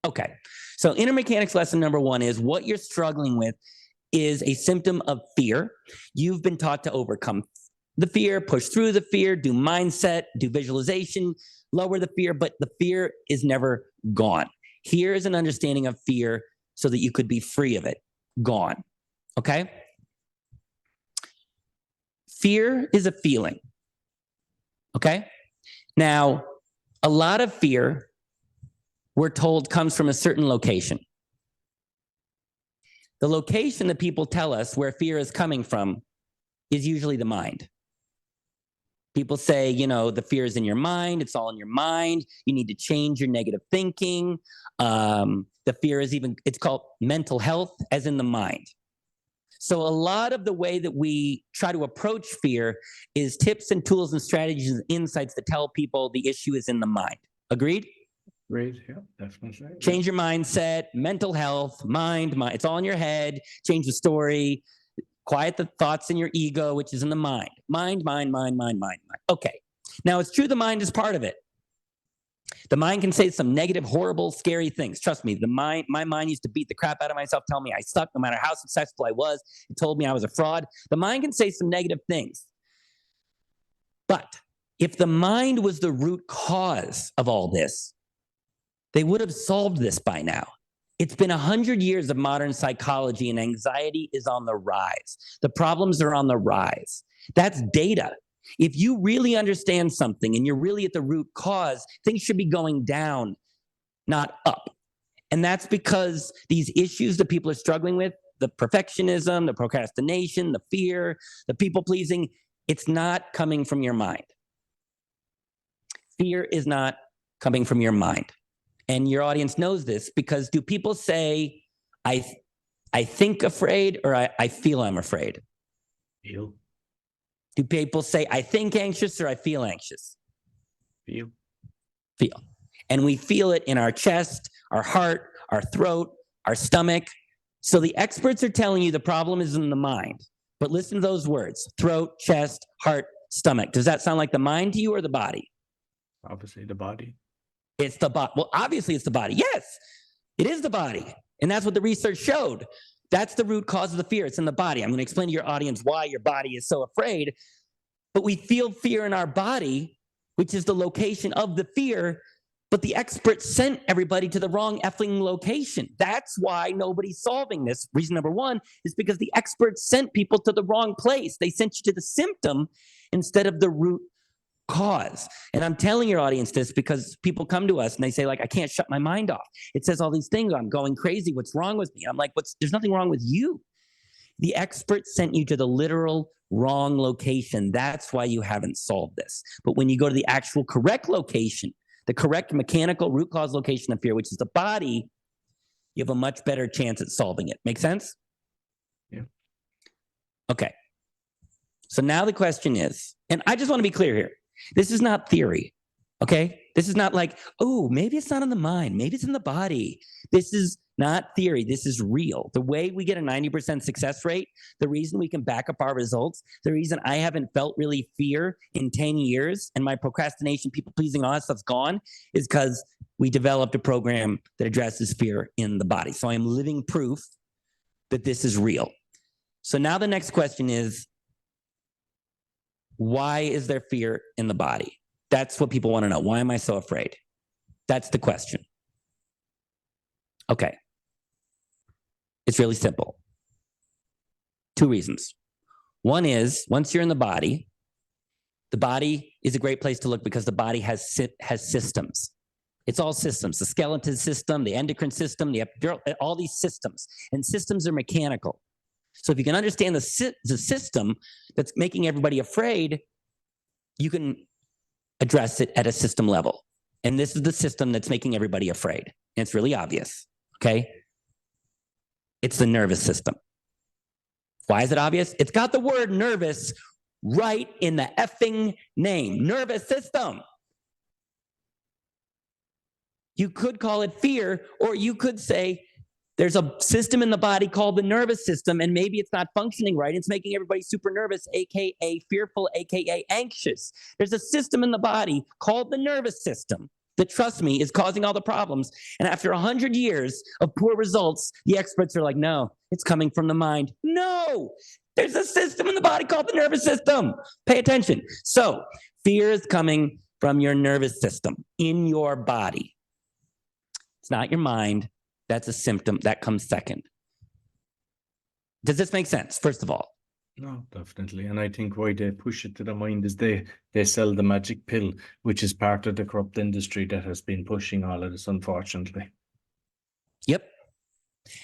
Okay. So inner mechanics lesson number 1 is what you're struggling with is a symptom of fear. You've been taught to overcome the fear, push through the fear, do mindset, do visualization, lower the fear, but the fear is never gone. Here is an understanding of fear so that you could be free of it. Gone. Okay? Fear is a feeling. Okay? Now, a lot of fear, we're told, comes from a certain location. The location that people tell us where fear is coming from is usually the mind. People say, the fear is in your mind. It's all in your mind. You need to change your negative thinking. The fear is it's called mental health, as in the mind. So a lot of the way that we try to approach fear is tips and tools and strategies and insights that tell people the issue is in the mind. Agreed? Great. Yeah, definitely. Change your mindset, mental health, mind. It's all in your head. Change the story. Quiet the thoughts in your ego, which is in the mind. Mind. Okay. Now, it's true the mind is part of it. The mind can say some negative, horrible, scary things. Trust me, my mind used to beat the crap out of myself, tell me I suck no matter how successful I was. It told me I was a fraud. The mind can say some negative things. But if the mind was the root cause of all this, they would have solved this by now. It's been 100 years of modern psychology, and anxiety is on the rise. The problems are on the rise. That's data. If you really understand something and you're really at the root cause, things should be going down, not up. And that's because these issues that people are struggling with, the perfectionism, the procrastination, the fear, the people-pleasing, it's not coming from your mind. Fear is not coming from your mind. And your audience knows this because do people say, I think afraid or I feel I'm afraid? Feel. Do people say, I think anxious or I feel anxious? Feel. Feel. And we feel it in our chest, our heart, our throat, our stomach. So the experts are telling you the problem is in the mind. But listen to those words: throat, chest, heart, stomach. Does that sound like the mind to you or the body? Obviously the body. It's the body. Well, obviously it's the body. Yes, it is the body. And that's what the research showed. That's the root cause of the fear. It's in the body. I'm going to explain to your audience why your body is so afraid. But we feel fear in our body, which is the location of the fear. But the experts sent everybody to the wrong effing location. That's why nobody's solving this. Reason number one is because the experts sent people to the wrong place. They sent you to the symptom instead of the root cause. And I'm telling your audience this because people come to us and they say, like, I can't shut my mind off. It says all these things. I'm going crazy. What's wrong with me? I'm like, there's nothing wrong with you. The experts sent you to the literal wrong location. That's why you haven't solved this. But when you go to the actual correct location, the correct mechanical root cause location of fear, which is the body, you have a much better chance at solving it. Make sense? Yeah. Okay. So now the question is, and I just want to be clear here, this is not theory, okay? This is not like, oh, maybe it's not in the mind, maybe it's in the body. This is not theory, this is real. The way we get a 90% success rate, the reason we can back up our results, the reason I haven't felt really fear in 10 years and my procrastination, people pleasing, all that stuff's gone, is because we developed a program that addresses fear in the body. So I'm living proof that this is real. So now the next question is, why is there fear in the body? That's what people want to know. Why am I so afraid? That's the question. Okay. It's really simple. Two reasons. One is, once you're in the body is a great place to look because the body has systems. It's all systems, the skeleton system, the endocrine system, the epidural, all these systems. And systems are mechanical. So if you can understand the system that's making everybody afraid, you can address it at a system level. And this is the system that's making everybody afraid. And it's really obvious, okay? It's the nervous system. Why is it obvious? It's got the word nervous right in the effing name. Nervous system. You could call it fear, or you could say there's a system in the body called the nervous system, and maybe it's not functioning right. It's making everybody super nervous, AKA fearful, AKA anxious. There's a system in the body called the nervous system that, trust me, is causing all the problems. And after 100 years of poor results, the experts are like, no, it's coming from the mind. No, there's a system in the body called the nervous system. Pay attention. So fear is coming from your nervous system in your body. It's not your mind. That's a symptom. That comes second. Does this make sense, first of all? No, definitely. And I think why they push it to the mind is they sell the magic pill, which is part of the corrupt industry that has been pushing all of this, unfortunately. Yep.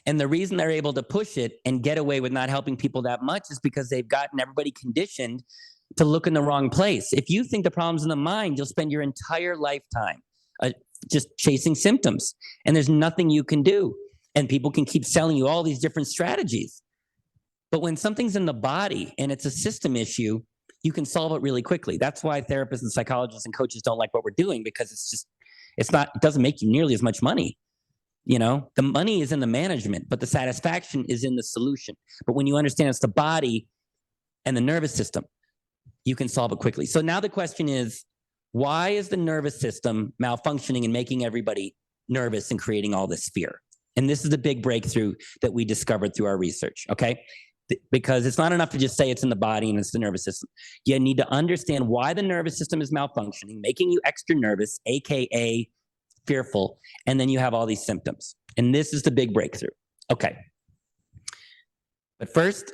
And the reason they're able to push it and get away with not helping people that much is because they've gotten everybody conditioned to look in the wrong place. If you think the problem's in the mind, you'll spend your entire lifetime just chasing symptoms, and there's nothing you can do. And people can keep selling you all these different strategies. But when something's in the body and it's a system issue, you can solve it really quickly. That's why therapists and psychologists and coaches don't like what we're doing, because it doesn't make you nearly as much money. You know, the money is in the management, but the satisfaction is in the solution. But when you understand it's the body and the nervous system, you can solve it quickly. So now the question is, why is the nervous system malfunctioning and making everybody nervous and creating all this fear? And this is the big breakthrough that we discovered through our research, okay? Because it's not enough to just say it's in the body and it's the nervous system. You need to understand why the nervous system is malfunctioning, making you extra nervous, AKA fearful, and then you have all these symptoms. And this is the big breakthrough. Okay. But first,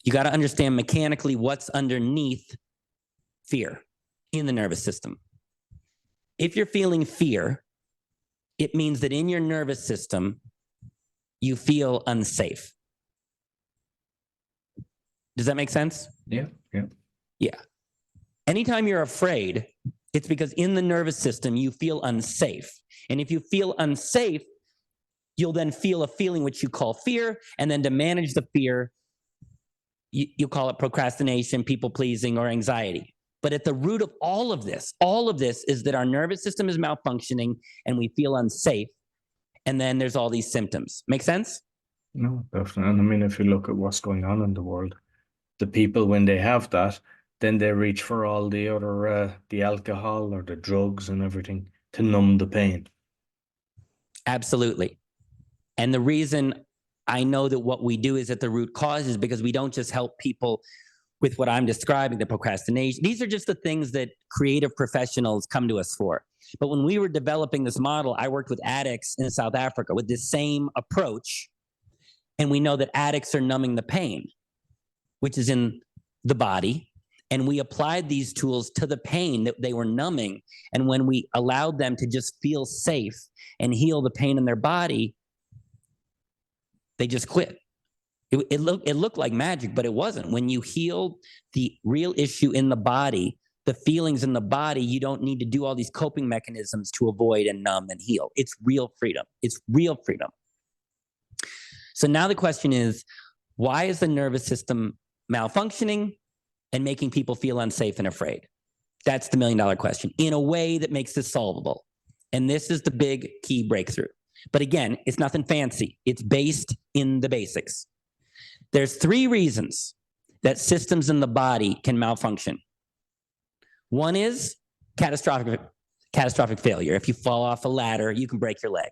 you got to understand mechanically what's underneath fear in the nervous system. If you're feeling fear, it means that in your nervous system, you feel unsafe. Does that make sense? Yeah. Yeah. Anytime you're afraid, it's because in the nervous system, you feel unsafe. And if you feel unsafe, you'll then feel a feeling which you call fear. And then to manage the fear, you call it procrastination, people pleasing, or anxiety. But at the root of all of this is that our nervous system is malfunctioning and we feel unsafe. And then there's all these symptoms. Make sense? No, definitely. And I mean, if you look at what's going on in the world, the people, when they have that, then they reach for all the other, the alcohol or the drugs and everything to numb the pain. Absolutely. And the reason I know that what we do is at the root causes, because we don't just help people with what I'm describing, the procrastination. These are just the things that creative professionals come to us for. But when we were developing this model, I worked with addicts in South Africa with this same approach. And we know that addicts are numbing the pain, which is in the body. And we applied these tools to the pain that they were numbing. And when we allowed them to just feel safe and heal the pain in their body, they just quit. It looked like magic, but it wasn't. When you heal the real issue in the body, the feelings in the body, you don't need to do all these coping mechanisms to avoid and numb and heal. It's real freedom. It's real freedom. So now the question is, why is the nervous system malfunctioning and making people feel unsafe and afraid? That's the million-dollar question, in a way that makes this solvable. And this is the big key breakthrough. But again, it's nothing fancy. It's based in the basics. There's 3 reasons that systems in the body can malfunction. One is catastrophic failure. If you fall off a ladder, you can break your leg.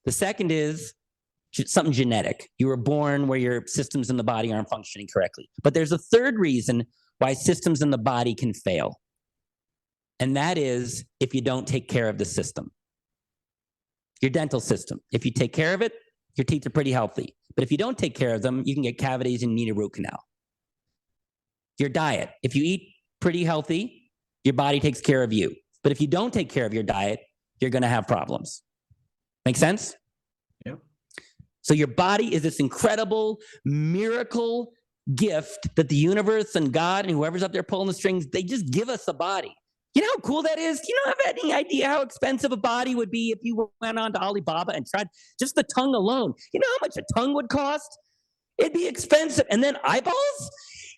The second is something genetic. You were born where your systems in the body aren't functioning correctly. But there's a third reason why systems in the body can fail. And that is if you don't take care of the system. Your dental system. If you take care of it, your teeth are pretty healthy. But if you don't take care of them, you can get cavities and need a root canal. Your diet. If you eat pretty healthy, your body takes care of you. But if you don't take care of your diet, you're going to have problems. Make sense? Yeah. So your body is this incredible miracle gift that the universe and God and whoever's up there pulling the strings, they just give us a body. You know how cool that is? You don't have any idea how expensive a body would be if you went on to Alibaba and tried just the tongue alone. You know how much a tongue would cost? It'd be expensive. And then eyeballs?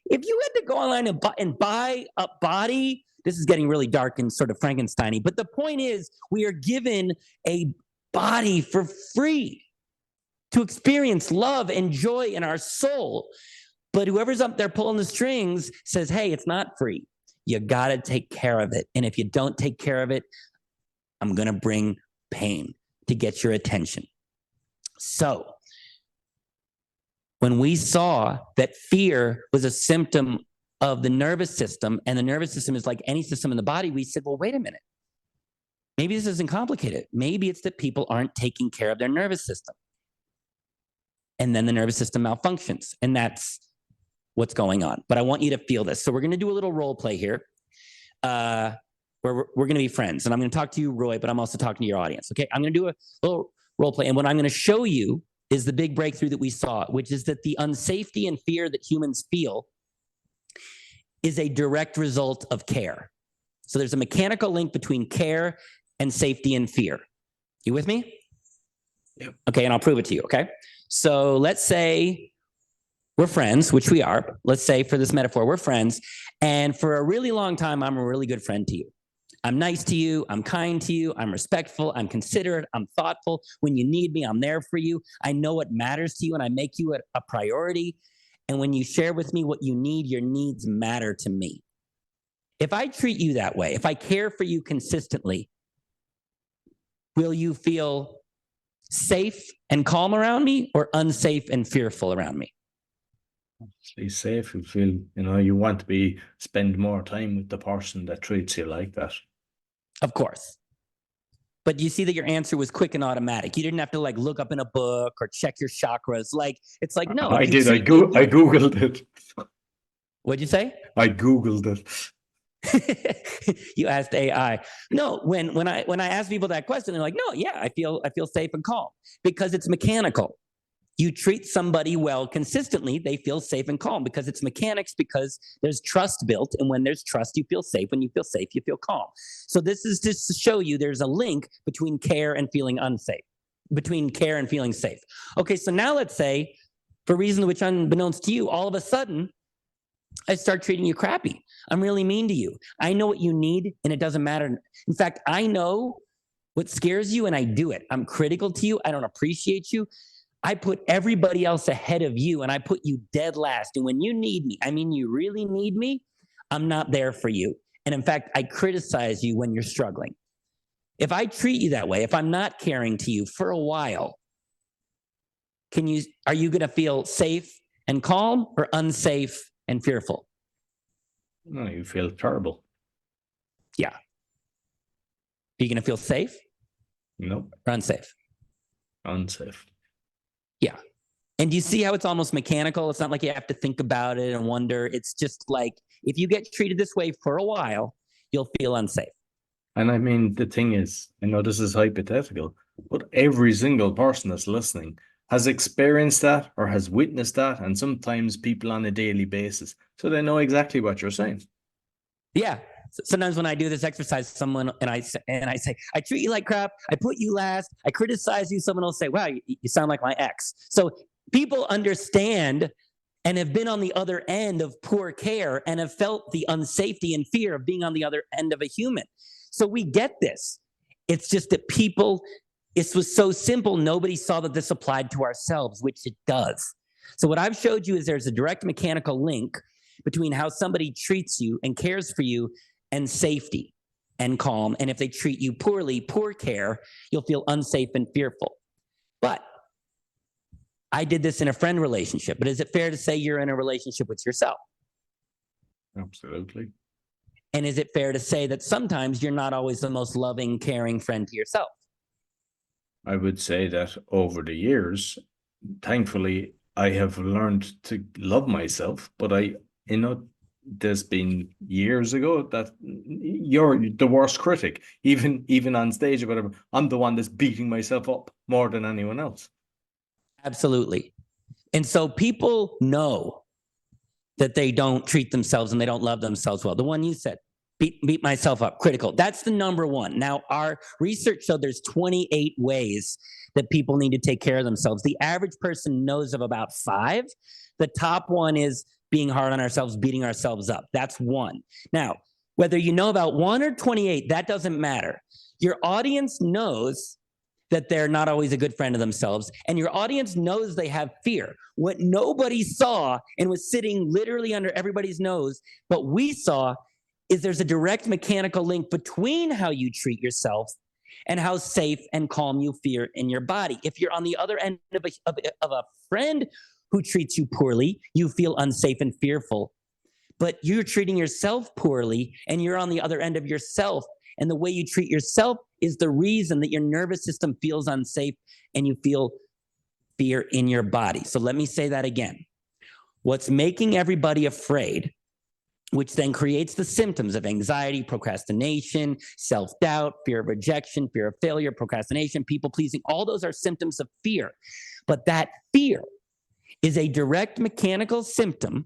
If you had to go online and buy a body, this is getting really dark and sort of Frankenstein-y, but the point is we are given a body for free to experience love and joy in our soul. But whoever's up there pulling the strings says, hey, it's not free. You got to take care of it. And if you don't take care of it, I'm going to bring pain to get your attention. So when we saw that fear was a symptom of the nervous system, and the nervous system is like any system in the body, we said, well, wait a minute. Maybe this isn't complicated. Maybe it's that people aren't taking care of their nervous system. And then the nervous system malfunctions. And that's what's going on. But I want you to feel this. So we're going to do a little role play here. Where we're going to be friends. And I'm going to talk to you, Roy, but I'm also talking to your audience. Okay, I'm going to do a little role play. And what I'm going to show you is the big breakthrough that we saw, which is that the unsafety and fear that humans feel is a direct result of care. So there's a mechanical link between care and safety and fear. You with me? Yep. Okay, and I'll prove it to you, okay? So let's say we're friends, which we are. Let's say for this metaphor, we're friends. And for a really long time, I'm a really good friend to you. I'm nice to you. I'm kind to you. I'm respectful. I'm considerate. I'm thoughtful. When you need me, I'm there for you. I know what matters to you, and I make you a priority. And when you share with me what you need, your needs matter to me. If I treat you that way, if I care for you consistently, will you feel safe and calm around me, or unsafe and fearful around me? Be safe. You feel, you want to spend more time with the person that treats you like that. Of course. But you see that your answer was quick and automatic. You didn't have to look up in a book or check your chakras. It's like, no. I did. I Googled it. What'd you say? I Googled it. You asked AI. No, when I ask people that question, they're like, no, yeah, I feel safe and calm, because it's mechanical. You treat somebody well consistently, they feel safe and calm, because it's mechanics, because there's trust built. And when there's trust, you feel safe. When you feel safe, you feel calm. So this is just to show you there's a link between care and feeling unsafe, between care and feeling safe. Okay, so now let's say, for reasons which unbeknownst to you, all of a sudden, I start treating you crappy. I'm really mean to you. I know what you need, and it doesn't matter. In fact, I know what scares you, and I do it. I'm critical to you. I don't appreciate you. I put everybody else ahead of you, and I put you dead last. And when you need me, I mean, you really need me, I'm not there for you. And in fact, I criticize you when you're struggling. If I treat you that way, if I'm not caring to you for a while, are you going to feel safe and calm or unsafe and fearful? No, you feel terrible. Yeah. Are you going to feel safe? Nope. Or unsafe? Unsafe. Yeah. And do you see how it's almost mechanical? It's not like you have to think about it and wonder. It's just like, if you get treated this way for a while, you'll feel unsafe. And I mean, the thing is, I know this is hypothetical, but every single person that's listening has experienced that or has witnessed that, and sometimes people on a daily basis. So they know exactly what you're saying. Yeah. Sometimes when I do this exercise, someone and I say, I treat you like crap. I put you last. I criticize you. Someone will say, wow, you sound like my ex. So people understand and have been on the other end of poor care and have felt the unsafety and fear of being on the other end of a human. So we get this. It's just that this was so simple, nobody saw that this applied to ourselves, which it does. So what I've showed you is there's a direct mechanical link between how somebody treats you and cares for you and safety and calm. And if they treat you poorly, poor care, you'll feel unsafe and fearful. But I did this in a friend relationship, but is it fair to say you're in a relationship with yourself? Absolutely. And is it fair to say that sometimes you're not always the most loving, caring friend to yourself? I would say that over the years, thankfully, I have learned to love myself, but there's been years ago that you're the worst critic, even on stage or whatever. I'm the one that's beating myself up more than anyone else. Absolutely. And so people know that they don't treat themselves and they don't love themselves well. The one you said, beat myself up, critical. That's the number one. Now, our research showed there's 28 ways that people need to take care of themselves. The average person knows of about 5. The top one is being hard on ourselves, beating ourselves up. That's one. Now, whether you know about 1 or 28, that doesn't matter. Your audience knows that they're not always a good friend of themselves, and your audience knows they have fear. What nobody saw and was sitting literally under everybody's nose, but we saw, is there's a direct mechanical link between how you treat yourself and how safe and calm you feel in your body. If you're on the other end of a friend who treats you poorly, you feel unsafe and fearful. But you're treating yourself poorly, and you're on the other end of yourself. And the way you treat yourself is the reason that your nervous system feels unsafe and you feel fear in your body. So let me say that again. What's making everybody afraid, which then creates the symptoms of anxiety, procrastination, self-doubt, fear of rejection, fear of failure, procrastination, people-pleasing, all those are symptoms of fear. But that fear is a direct mechanical symptom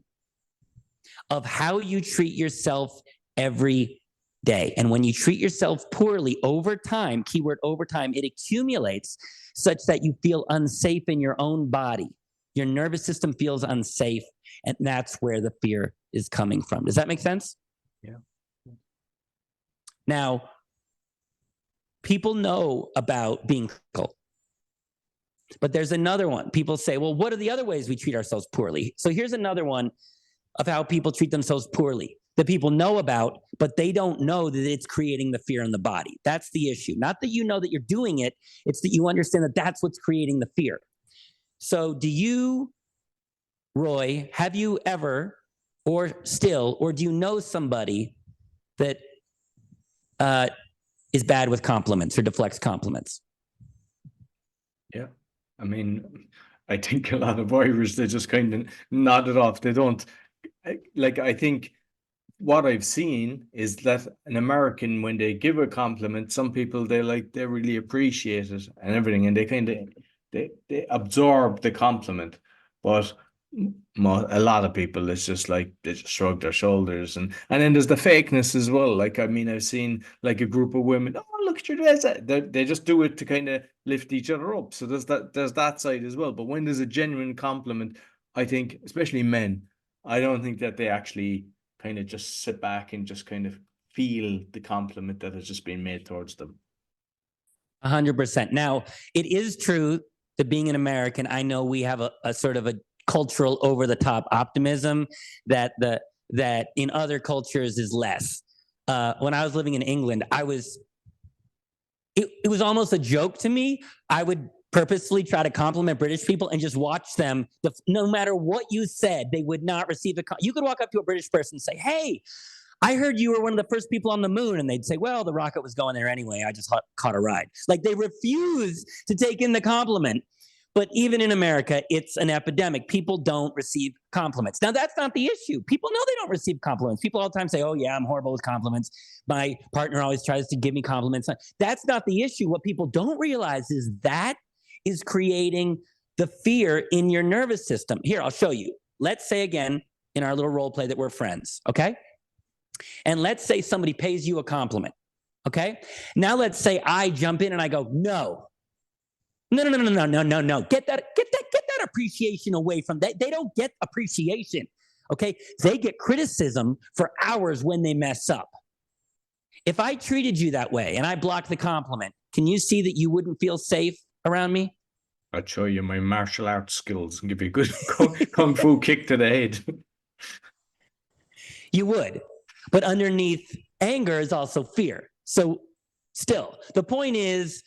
of how you treat yourself every day. And when you treat yourself poorly over time, keyword over time, it accumulates such that you feel unsafe in your own body. Your nervous system feels unsafe, and that's where the fear is coming from. Does that make sense? Yeah. Now, people know about being critical, but there's another one. People say, well, what are the other ways we treat ourselves poorly? So here's another one of how people treat themselves poorly that people know about, but they don't know that it's creating the fear in the body. That's the issue. Not that you know that you're doing it, it's that you understand that that's what's creating the fear. So do you, Roy, have you ever, or do you know somebody that is bad with compliments or deflects compliments? Yeah. I mean, I think a lot of Irish, they just kind of nod it off. They don't, I think what I've seen is that an American, when they give a compliment, some people, they really appreciate it and everything, and they kind of, they absorb the compliment. But a lot of people, it's just like they just shrug their shoulders, and then there's the fakeness as well. Like, I mean, I've seen like a group of women, oh, look at your dress. They just do it to kind of lift each other up. So there's that side as well. But when there's a genuine compliment, I think, especially men, I don't think that they actually kind of just sit back and just kind of feel the compliment that has just been made towards them. 100%. Now, it is true that being an American, I know we have a sort of a cultural over-the-top optimism that in other cultures is less. When I was living in England, it was almost a joke to me. I would purposely try to compliment British people and just watch them. No matter what you said, they would not receive you could walk up to a British person and say, hey, I heard you were one of the first people on the moon. And they'd say, well, the rocket was going there anyway. I just caught a ride. Like, they refuse to take in the compliment. But even in America, it's an epidemic. People don't receive compliments. Now, that's not the issue. People know they don't receive compliments. People all the time say, oh, yeah, I'm horrible with compliments. My partner always tries to give me compliments. That's not the issue. What people don't realize is that is creating the fear in your nervous system. Here, I'll show you. Let's say again, in our little role play, that we're friends, okay? And let's say somebody pays you a compliment, okay? Now let's say I jump in and I go, no. No. Get that appreciation away from that. They don't get appreciation, okay? They get criticism for hours when they mess up. If I treated you that way and I blocked the compliment, can you see that you wouldn't feel safe around me? I'd show you my martial arts skills and give you a good kung fu kick to the head. You would. But underneath anger is also fear. So still, the point is,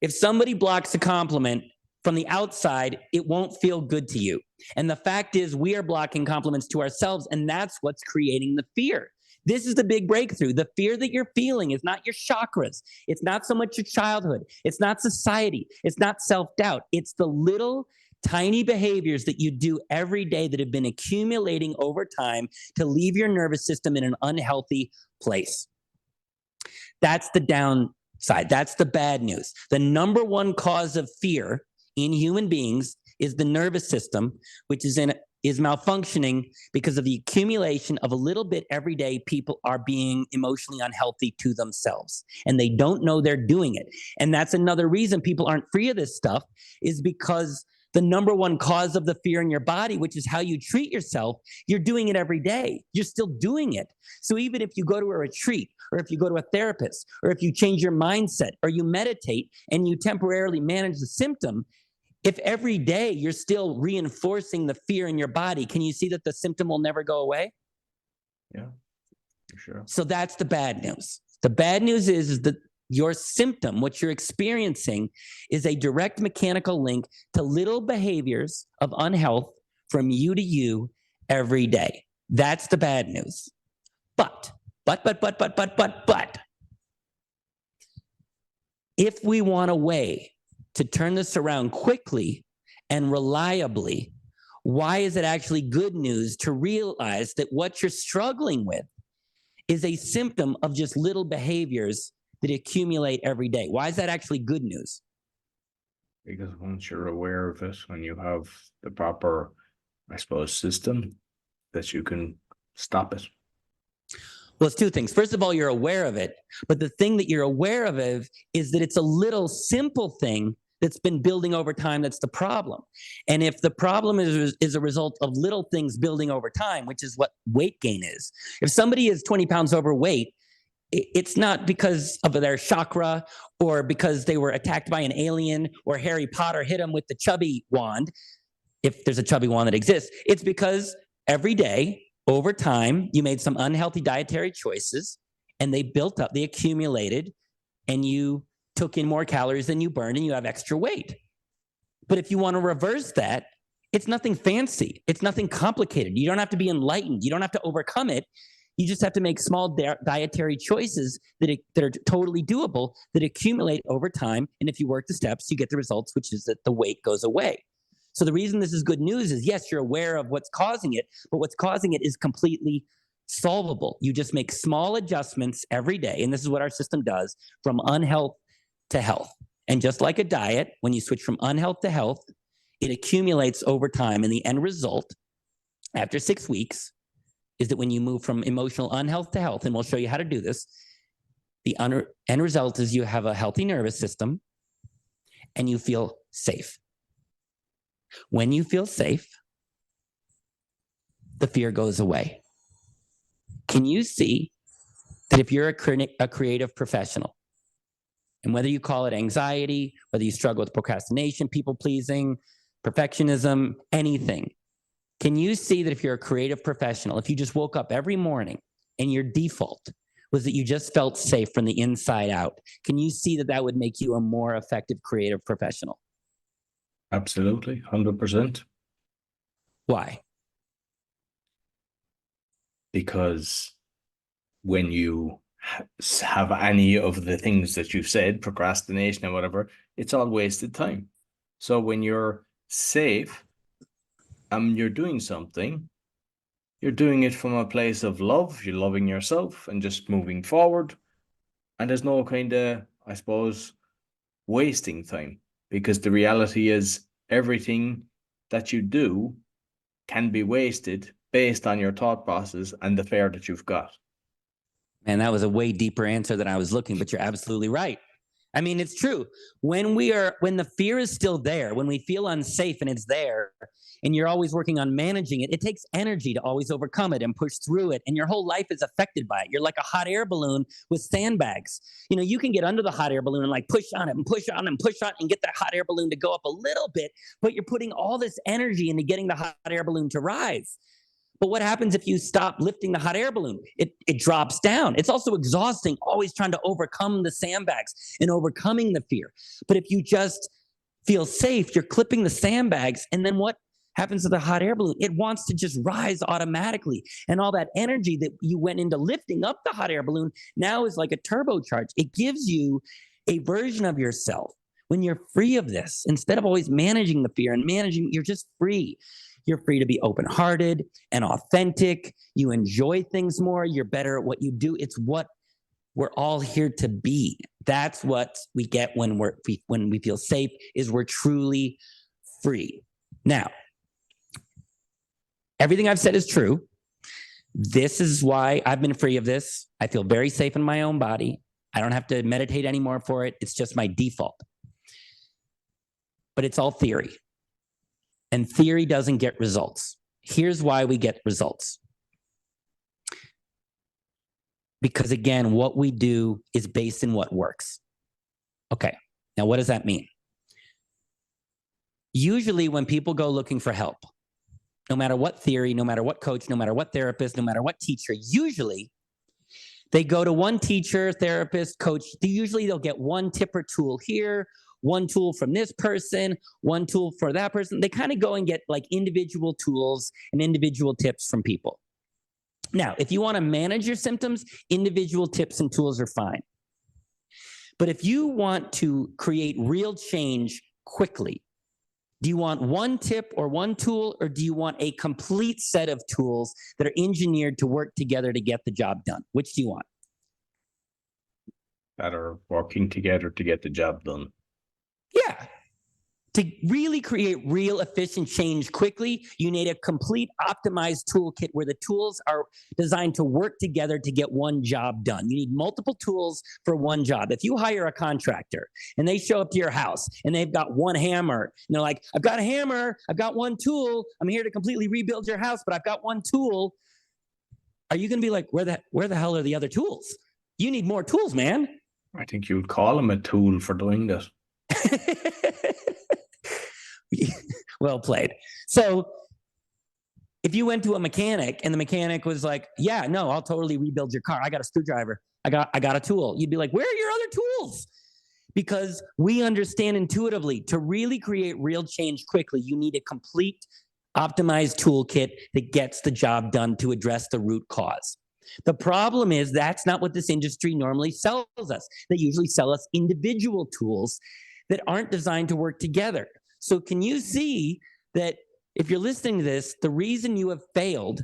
if somebody blocks a compliment from the outside, it won't feel good to you. And the fact is, we are blocking compliments to ourselves, and that's what's creating the fear. This is the big breakthrough. The fear that you're feeling is not your chakras. It's not so much your childhood. It's not society. It's not self-doubt. It's the little tiny behaviors that you do every day that have been accumulating over time to leave your nervous system in an unhealthy place. That's the downside. That's the bad news. The number one cause of fear in human beings is the nervous system, which is malfunctioning because of the accumulation of a little bit every day. People are being emotionally unhealthy to themselves, and they don't know they're doing it. And that's another reason people aren't free of this stuff, is because the number one cause of the fear in your body, which is how you treat yourself, you're doing it every day. You're still doing it. So even if you go to a retreat, or if you go to a therapist, or if you change your mindset, or you meditate and you temporarily manage the symptom, if every day you're still reinforcing the fear in your body, can you see that the symptom will never go away? Yeah, for sure. So that's the bad news. The bad news is that your symptom, what you're experiencing, is a direct mechanical link to little behaviors of unhealth from you to you every day. That's the bad news. But, if we want a way to turn this around quickly and reliably, why is it actually good news to realize that what you're struggling with is a symptom of just little behaviors that accumulate every day? Why is that actually good news? Because once you're aware of it and you have the proper, I suppose, system, that you can stop it. Well, it's two things. First of all, you're aware of it. But the thing that you're aware of is that it's a little simple thing that's been building over time that's the problem. And if the problem is a result of little things building over time, which is what weight gain is. If somebody is 20 pounds overweight, it's not because of their chakra or because they were attacked by an alien or Harry Potter hit them with the chubby wand, if there's a chubby wand that exists. It's because every day, over time, you made some unhealthy dietary choices and they built up, they accumulated, and you took in more calories than you burned and you have extra weight. But if you want to reverse that, it's nothing fancy. It's nothing complicated. You don't have to be enlightened. You don't have to overcome it. You just have to make small dietary choices that are totally doable, that accumulate over time. And if you work the steps, you get the results, which is that the weight goes away. So the reason this is good news is, yes, you're aware of what's causing it, but what's causing it is completely solvable. You just make small adjustments every day. And this is what our system does, from unhealth to health. And just like a diet, when you switch from unhealth to health, it accumulates over time. And the end result, after 6 weeks, is that when you move from emotional unhealth to health, and we'll show you how to do this, the end result is you have a healthy nervous system and you feel safe. When you feel safe, the fear goes away. Can you see that if you're a creative professional, and whether you call it anxiety, whether you struggle with procrastination, people pleasing, perfectionism, anything, can you see that if you're a creative professional, if you just woke up every morning and your default was that you just felt safe from the inside out, can you see that that would make you a more effective creative professional? Absolutely, 100%. Why? Because when you have any of the things that you've said, procrastination and whatever, it's all wasted time. So when you're safe and you're doing something, you're doing it from a place of love, you're loving yourself and just moving forward. And there's no kind of, I suppose, wasting time, because the reality is everything that you do can be wasted based on your thought process and the fear that you've got. And that was a way deeper answer than I was looking, but you're absolutely right. I mean, it's true. When the fear is still there, when we feel unsafe and it's there, and you're always working on managing it, it takes energy to always overcome it and push through it. And your whole life is affected by it. You're like a hot air balloon with sandbags. You know, you can get under the hot air balloon and like push on it and push on it and push on it and get that hot air balloon to go up a little bit, but you're putting all this energy into getting the hot air balloon to rise. But what happens if you stop lifting the hot air balloon? It drops down. It's also exhausting, always trying to overcome the sandbags and overcoming the fear. But if you just feel safe, you're clipping the sandbags. And then what happens to the hot air balloon? It wants to just rise automatically. And all that energy that you went into lifting up the hot air balloon now is like a turbocharge. It gives you a version of yourself when you're free of this. Instead of always managing the fear and managing, you're just free. You're free to be open-hearted and authentic. You enjoy things more. You're better at what you do. It's what we're all here to be. That's what we get when we feel safe, is we're truly free. Now, everything I've said is true. This is why I've been free of this. I feel very safe in my own body. I don't have to meditate anymore for it. It's just my default. But it's all theory. And theory doesn't get results. Here's why we get results. Because again, what we do is based in what works. Okay, now what does that mean? Usually when people go looking for help, no matter what theory, no matter what coach, no matter what therapist, no matter what teacher, usually they go to one teacher, therapist, coach. They'll get one tip or tool here, one tool from this person, one tool for that person. They kind of go and get like individual tools and individual tips from people. Now, if you want to manage your symptoms, individual tips and tools are fine. But if you want to create real change quickly, do you want one tip or one tool, or do you want a complete set of tools that are engineered to work together to get the job done? Which do you want? That are working together to get the job done. Yeah. To really create real efficient change quickly, you need a complete optimized toolkit where the tools are designed to work together to get one job done. You need multiple tools for one job. If you hire a contractor and they show up to your house and they've got one hammer, and they're like, I've got a hammer, I've got one tool, I'm here to completely rebuild your house, but I've got one tool. Are you going to be like, where the hell are the other tools? You need more tools, man. I think you would call them a tool for doing that. Well played. So if you went to a mechanic and the mechanic was like, yeah, no, I'll totally rebuild your car. I got a screwdriver. I got a tool. You'd be like, where are your other tools? Because we understand intuitively, to really create real change quickly, you need a complete optimized toolkit that gets the job done to address the root cause. The problem is that's not what this industry normally sells us. They usually sell us individual tools that aren't designed to work together. So can you see that if you're listening to this, the reason you have failed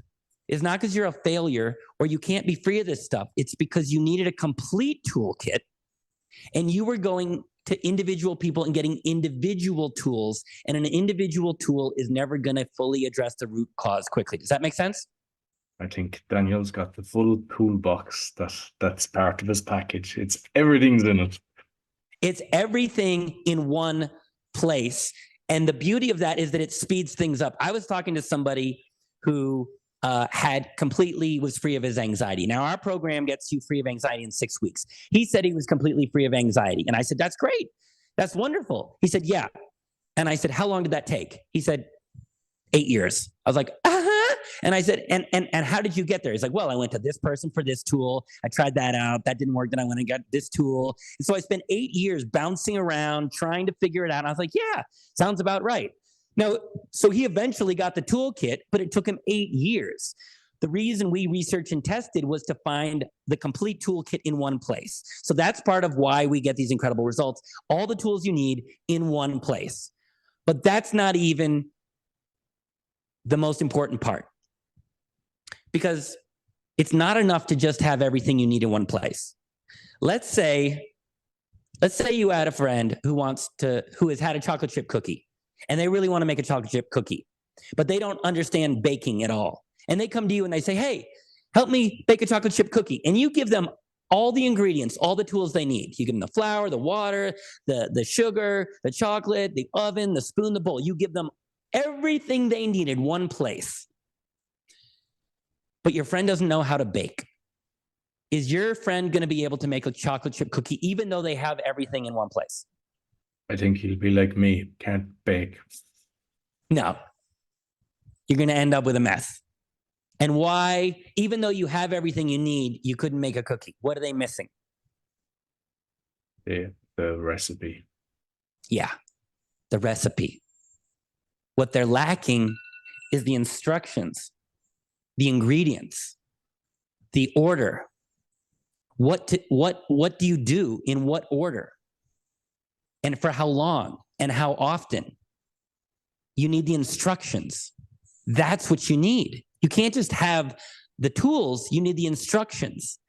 is not because you're a failure or you can't be free of this stuff. It's because you needed a complete toolkit and you were going to individual people and getting individual tools, and an individual tool is never going to fully address the root cause quickly. Does that make sense? I think Daniel's got the full toolbox that's part of his package. Everything's in it. It's everything in one place. And the beauty of that is that it speeds things up. I was talking to somebody who was free of his anxiety. Now, our program gets you free of anxiety in 6 weeks. He said he was completely free of anxiety. And I said, that's great. That's wonderful. He said, yeah. And I said, how long did that take? He said, 8 years. I was like, uh-huh. And I said, and how did you get there? He's like, well, I went to this person for this tool. I tried that out. That didn't work. Then I went and got this tool. And so I spent 8 years bouncing around, trying to figure it out. And I was like, yeah, sounds about right. Now, so he eventually got the toolkit, but it took him 8 years. The reason we researched and tested was to find the complete toolkit in one place. So that's part of why we get these incredible results. All the tools you need in one place. But that's not even the most important part, because it's not enough to just have everything you need in one place. Let's say you had a friend who has had a chocolate chip cookie, and they really want to make a chocolate chip cookie, but they don't understand baking at all. And they come to you and they say, hey, help me bake a chocolate chip cookie. And you give them all the ingredients, all the tools they need. You give them the flour, the water, the sugar, the chocolate, the oven, the spoon, the bowl. You give them everything they need in one place. But your friend doesn't know how to bake. Is your friend going to be able to make a chocolate chip cookie even though they have everything in one place? I think he'll be like me, can't bake. No. You're going to end up with a mess. And why, even though you have everything you need, you couldn't make a cookie? What are they missing? The recipe. Yeah, the recipe. What they're lacking is the instructions, the ingredients, the order. What do you do in what order? And for how long and how often? You need the instructions. That's what you need. You can't just have the tools, you need the instructions.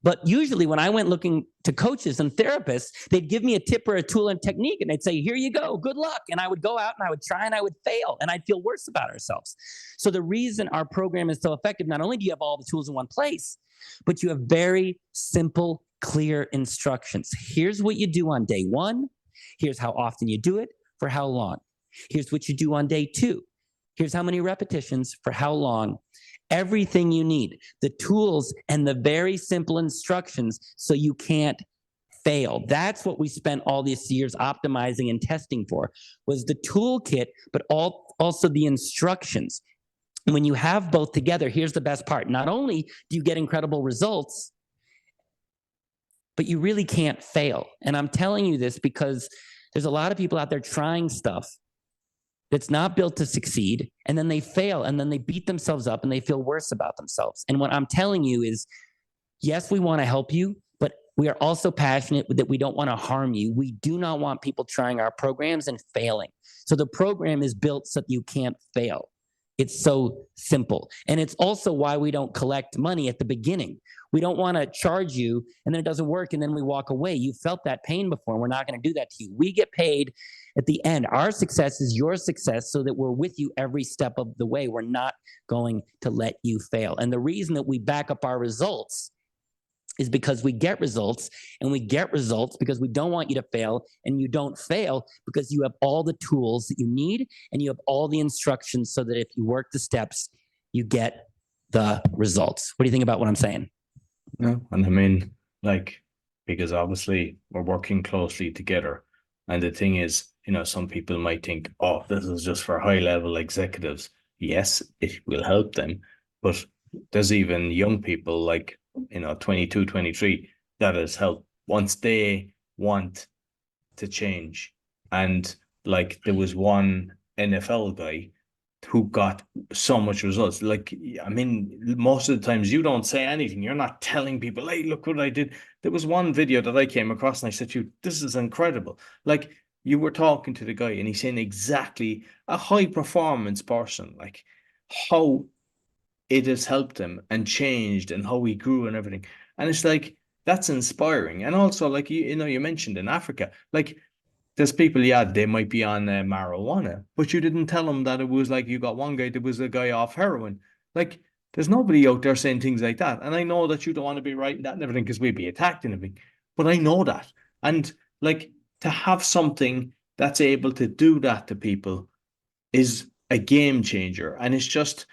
But usually when I went looking to coaches and therapists, they'd give me a tip or a tool and technique, and they'd say, here you go, good luck. And I would go out and I would try and I would fail, and I'd feel worse about ourselves. So the reason our program is so effective, not only do you have all the tools in one place, but you have very simple, clear instructions. Here's what you do on day 1. Here's how often you do it, for how long. Here's what you do on day 2. Here's how many repetitions, for how long. Everything you need, the tools and the very simple instructions so you can't fail. That's what we spent all these years optimizing and testing for, was the toolkit, but also the instructions. And when you have both together, here's the best part. Not only do you get incredible results, but you really can't fail. And I'm telling you this because there's a lot of people out there trying stuff that's not built to succeed, and then they fail, and then they beat themselves up, and they feel worse about themselves. And what I'm telling you is, yes, we want to help you, but we are also passionate that we don't want to harm you. We do not want people trying our programs and failing. So the program is built so that you can't fail. It's so simple. And it's also why we don't collect money at the beginning. We don't want to charge you and then it doesn't work and then we walk away. You felt that pain before. We're not going to do that to you. We get paid at the end. Our success is your success so that we're with you every step of the way. We're not going to let you fail. And the reason that we back up our results is because we get results, and we get results because we don't want you to fail, and you don't fail because you have all the tools that you need and you have all the instructions so that if you work the steps, you get the results. What do you think about what I'm saying? No, and I mean, like, because obviously we're working closely together. And the thing is, you know, some people might think, oh, this is just for high level executives. Yes, it will help them. But there's even young people like, you know, 22, 23, that has helped once they want to change. And like there was one NFL guy who got so much results. Like, I mean, most of the times you don't say anything. You're not telling people, hey, look what I did. There was one video that I came across and I said to you, this is incredible. Like you were talking to the guy and he's saying exactly a high performance person, like how it has helped him and changed and how he grew and everything. And it's like, that's inspiring. And also, like, you know, you mentioned in Africa, like, there's people, yeah, they might be on marijuana, but you didn't tell them that it was like you got one guy that was a guy off heroin. Like, there's nobody out there saying things like that. And I know that you don't want to be writing that and everything because we'd be attacked and everything, but I know that. And like, to have something that's able to do that to people is a game changer. And it's just,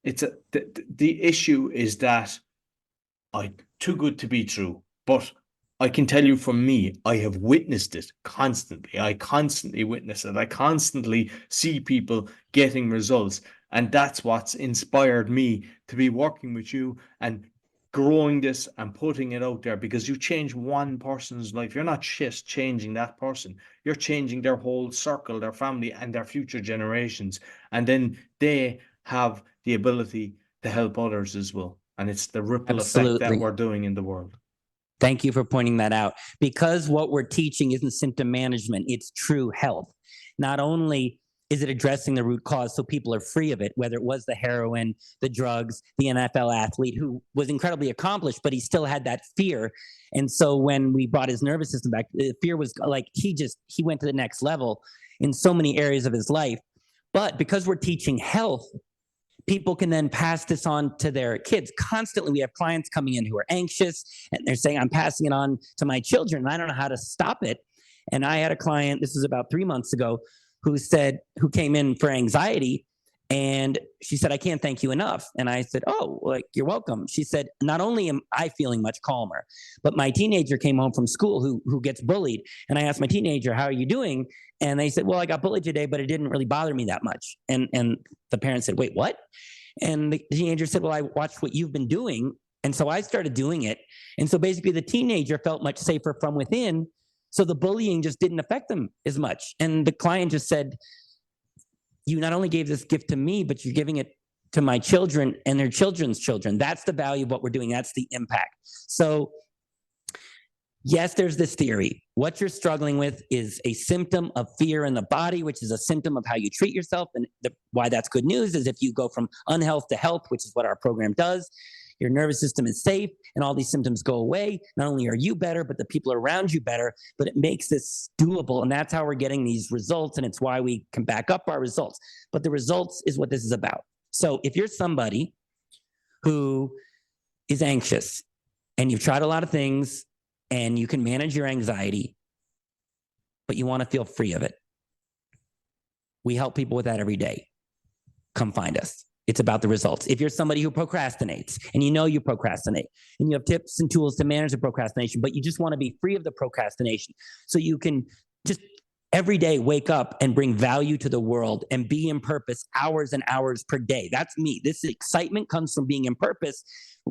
the issue is that too good to be true. But I can tell you from me, I have witnessed it constantly. I constantly witness it. I constantly see people getting results. And that's what's inspired me to be working with you and growing this and putting it out there, because you change one person's life. You're not just changing that person. You're changing their whole circle, their family, and their future generations. And then they have the ability to help others as well. And it's the ripple effect that Absolutely. we're doing in the world. Thank you for pointing that out, because what we're teaching isn't symptom management, it's true health. Not only is it addressing the root cause so people are free of it, whether it was the heroin, the drugs, the NFL athlete who was incredibly accomplished, but he still had that fear. And so when we brought his nervous system back, the fear was like he went to the next level in so many areas of his life. But because we're teaching health, people can then pass this on to their kids. Constantly, we have clients coming in who are anxious, and they're saying, I'm passing it on to my children, and I don't know how to stop it. And I had a client, this was about 3 months ago, who came in for anxiety, and she said, I can't thank you enough. And I said, oh, like, you're welcome. She said, not only am I feeling much calmer, but my teenager came home from school who gets bullied. And I asked my teenager, how are you doing? And they said, well, I got bullied today, but it didn't really bother me that much. And the parent said, wait, what? And the teenager said, well, I watched what you've been doing. And so I started doing it. And so basically the teenager felt much safer from within. So the bullying just didn't affect them as much. And the client just said, you not only gave this gift to me, but you're giving it to my children and their children's children. That's the value of what we're doing. That's the impact. So yes, there's this theory. What you're struggling with is a symptom of fear in the body, which is a symptom of how you treat yourself. And why that's good news is if you go from unhealth to health, which is what our program does, your nervous system is safe and all these symptoms go away. Not only are you better, but the people around you better, but it makes this doable. And that's how we're getting these results. And it's why we can back up our results. But the results is what this is about. So if you're somebody who is anxious and you've tried a lot of things and you can manage your anxiety, but you want to feel free of it, we help people with that every day. Come find us. It's about the results. If you're somebody who procrastinates and you know you procrastinate and you have tips and tools to manage the procrastination, but you just want to be free of the procrastination so you can just every day wake up and bring value to the world and be in purpose hours and hours per day. That's me. This excitement comes from being in purpose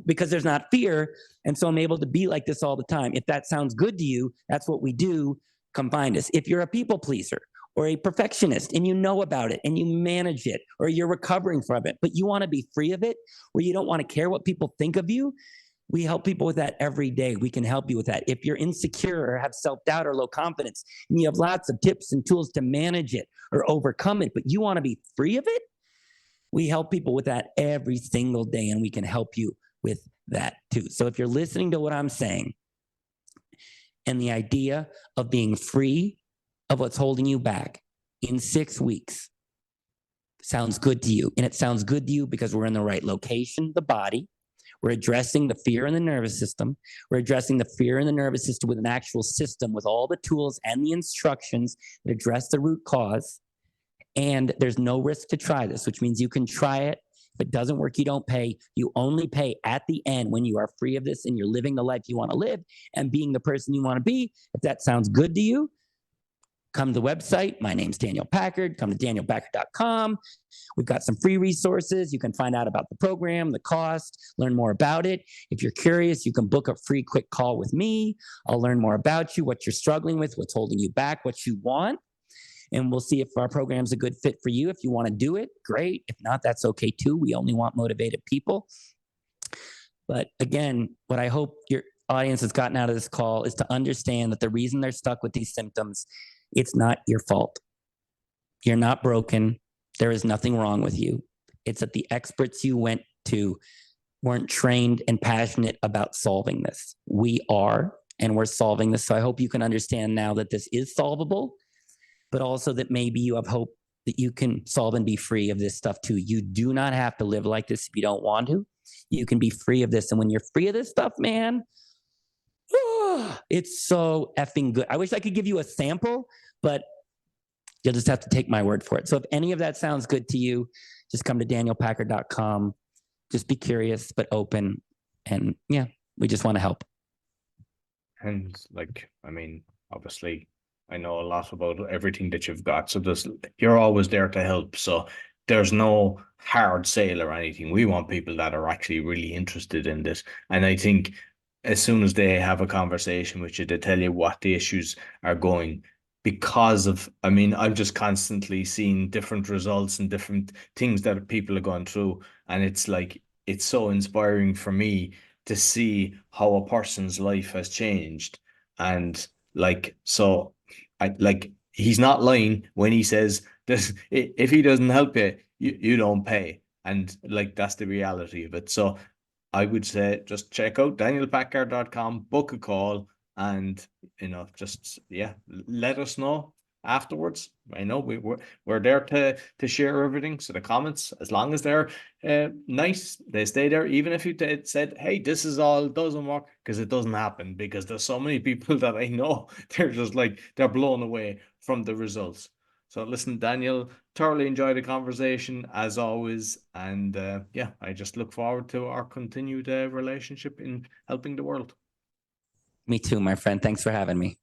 because there's not fear. And so I'm able to be like this all the time. If that sounds good to you, that's what we do. Come find us. If you're a people pleaser or a perfectionist and you know about it and you manage it, or you're recovering from it, but you want to be free of it, or you don't want to care what people think of you, we help people with that every day. We can help you with that. If you're insecure or have self-doubt or low confidence, and you have lots of tips and tools to manage it or overcome it, but you want to be free of it, we help people with that every single day, and we can help you with that too. So if you're listening to what I'm saying, and the idea of being free of what's holding you back in 6 weeks sounds good to you, and it sounds good to you because we're in the right location, the body. We're addressing the fear in the nervous system. We're addressing the fear in the nervous system with an actual system with all the tools and the instructions that address the root cause. And there's no risk to try this, which means you can try it. If it doesn't work, you don't pay. You only pay at the end when you are free of this and you're living the life you want to live and being the person you want to be. If that sounds good to you, come to the website. My name's Daniel Packard. Come to danielpackard.com. We've got some free resources. You can find out about the program, the cost, learn more about it. If you're curious, you can book a free quick call with me. I'll learn more about you, what you're struggling with, what's holding you back, what you want. And we'll see if our program's a good fit for you. If you want to do it, great. If not, that's okay too. We only want motivated people. But again, what I hope your audience has gotten out of this call is to understand that the reason they're stuck with these symptoms, it's not your fault. You're not broken. There is nothing wrong with you. It's that the experts you went to weren't trained and passionate about solving this. We are, and we're solving this. So I hope you can understand now that this is solvable, but also that maybe you have hope that you can solve and be free of this stuff too. You do not have to live like this if you don't want to. You can be free of this. And when you're free of this stuff, man, it's so effing good. I wish I could give you a sample, but you'll just have to take my word for it. So if any of that sounds good to you, just come to danielpackard.com. Just be curious, but open. And yeah, we just want to help. And obviously I know a lot about everything that you've got. So you're always there to help. So there's no hard sale or anything. We want people that are actually really interested in this. And I think as soon as they have a conversation with you, they tell you what the issues are going because of, I mean, I've just constantly seen different results and different things that people are going through. And it's like, it's so inspiring for me to see how a person's life has changed. And like, so I like, he's not lying when he says this, if he doesn't help you, you don't pay. And like that's the reality of it. So I would say just check out danielpackard.com, book a call, and just yeah, let us know afterwards. I know we're there to share everything. So the comments, as long as they're nice, they stay there. Even if you said, "Hey, this is all doesn't work," because it doesn't happen. Because there's so many people that I know, they're just like they're blown away from the results. So listen, Daniel, thoroughly enjoyed the conversation as always, and yeah, I just look forward to our continued relationship in helping the world. Me too, my friend. Thanks for having me.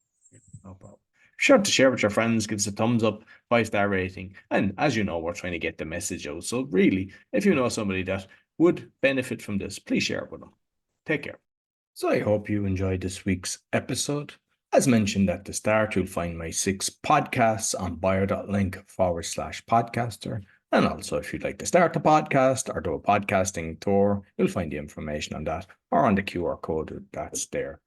No problem. Be sure to share with your friends, give us a thumbs up, 5-star rating, and as you know, we're trying to get the message out. So really, if you know somebody that would benefit from this, please share it with them. Take care. So I hope you enjoyed this week's episode. As mentioned at the start, you'll find my 6 podcasts on bio.link/podcaster. And also, if you'd like to start a podcast or do a podcasting tour, you'll find the information on that or on the QR code that's there.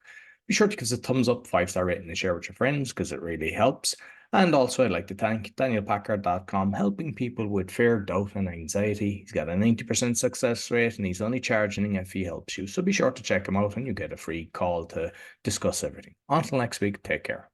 Be sure to give us a thumbs up, 5-star rating, and share with your friends because it really helps. And also, I'd like to thank danielpackard.com, helping people with fear, doubt, and anxiety. He's got a 90% success rate and he's only charging if he helps you. So be sure to check him out and you get a free call to discuss everything. Until next week, take care.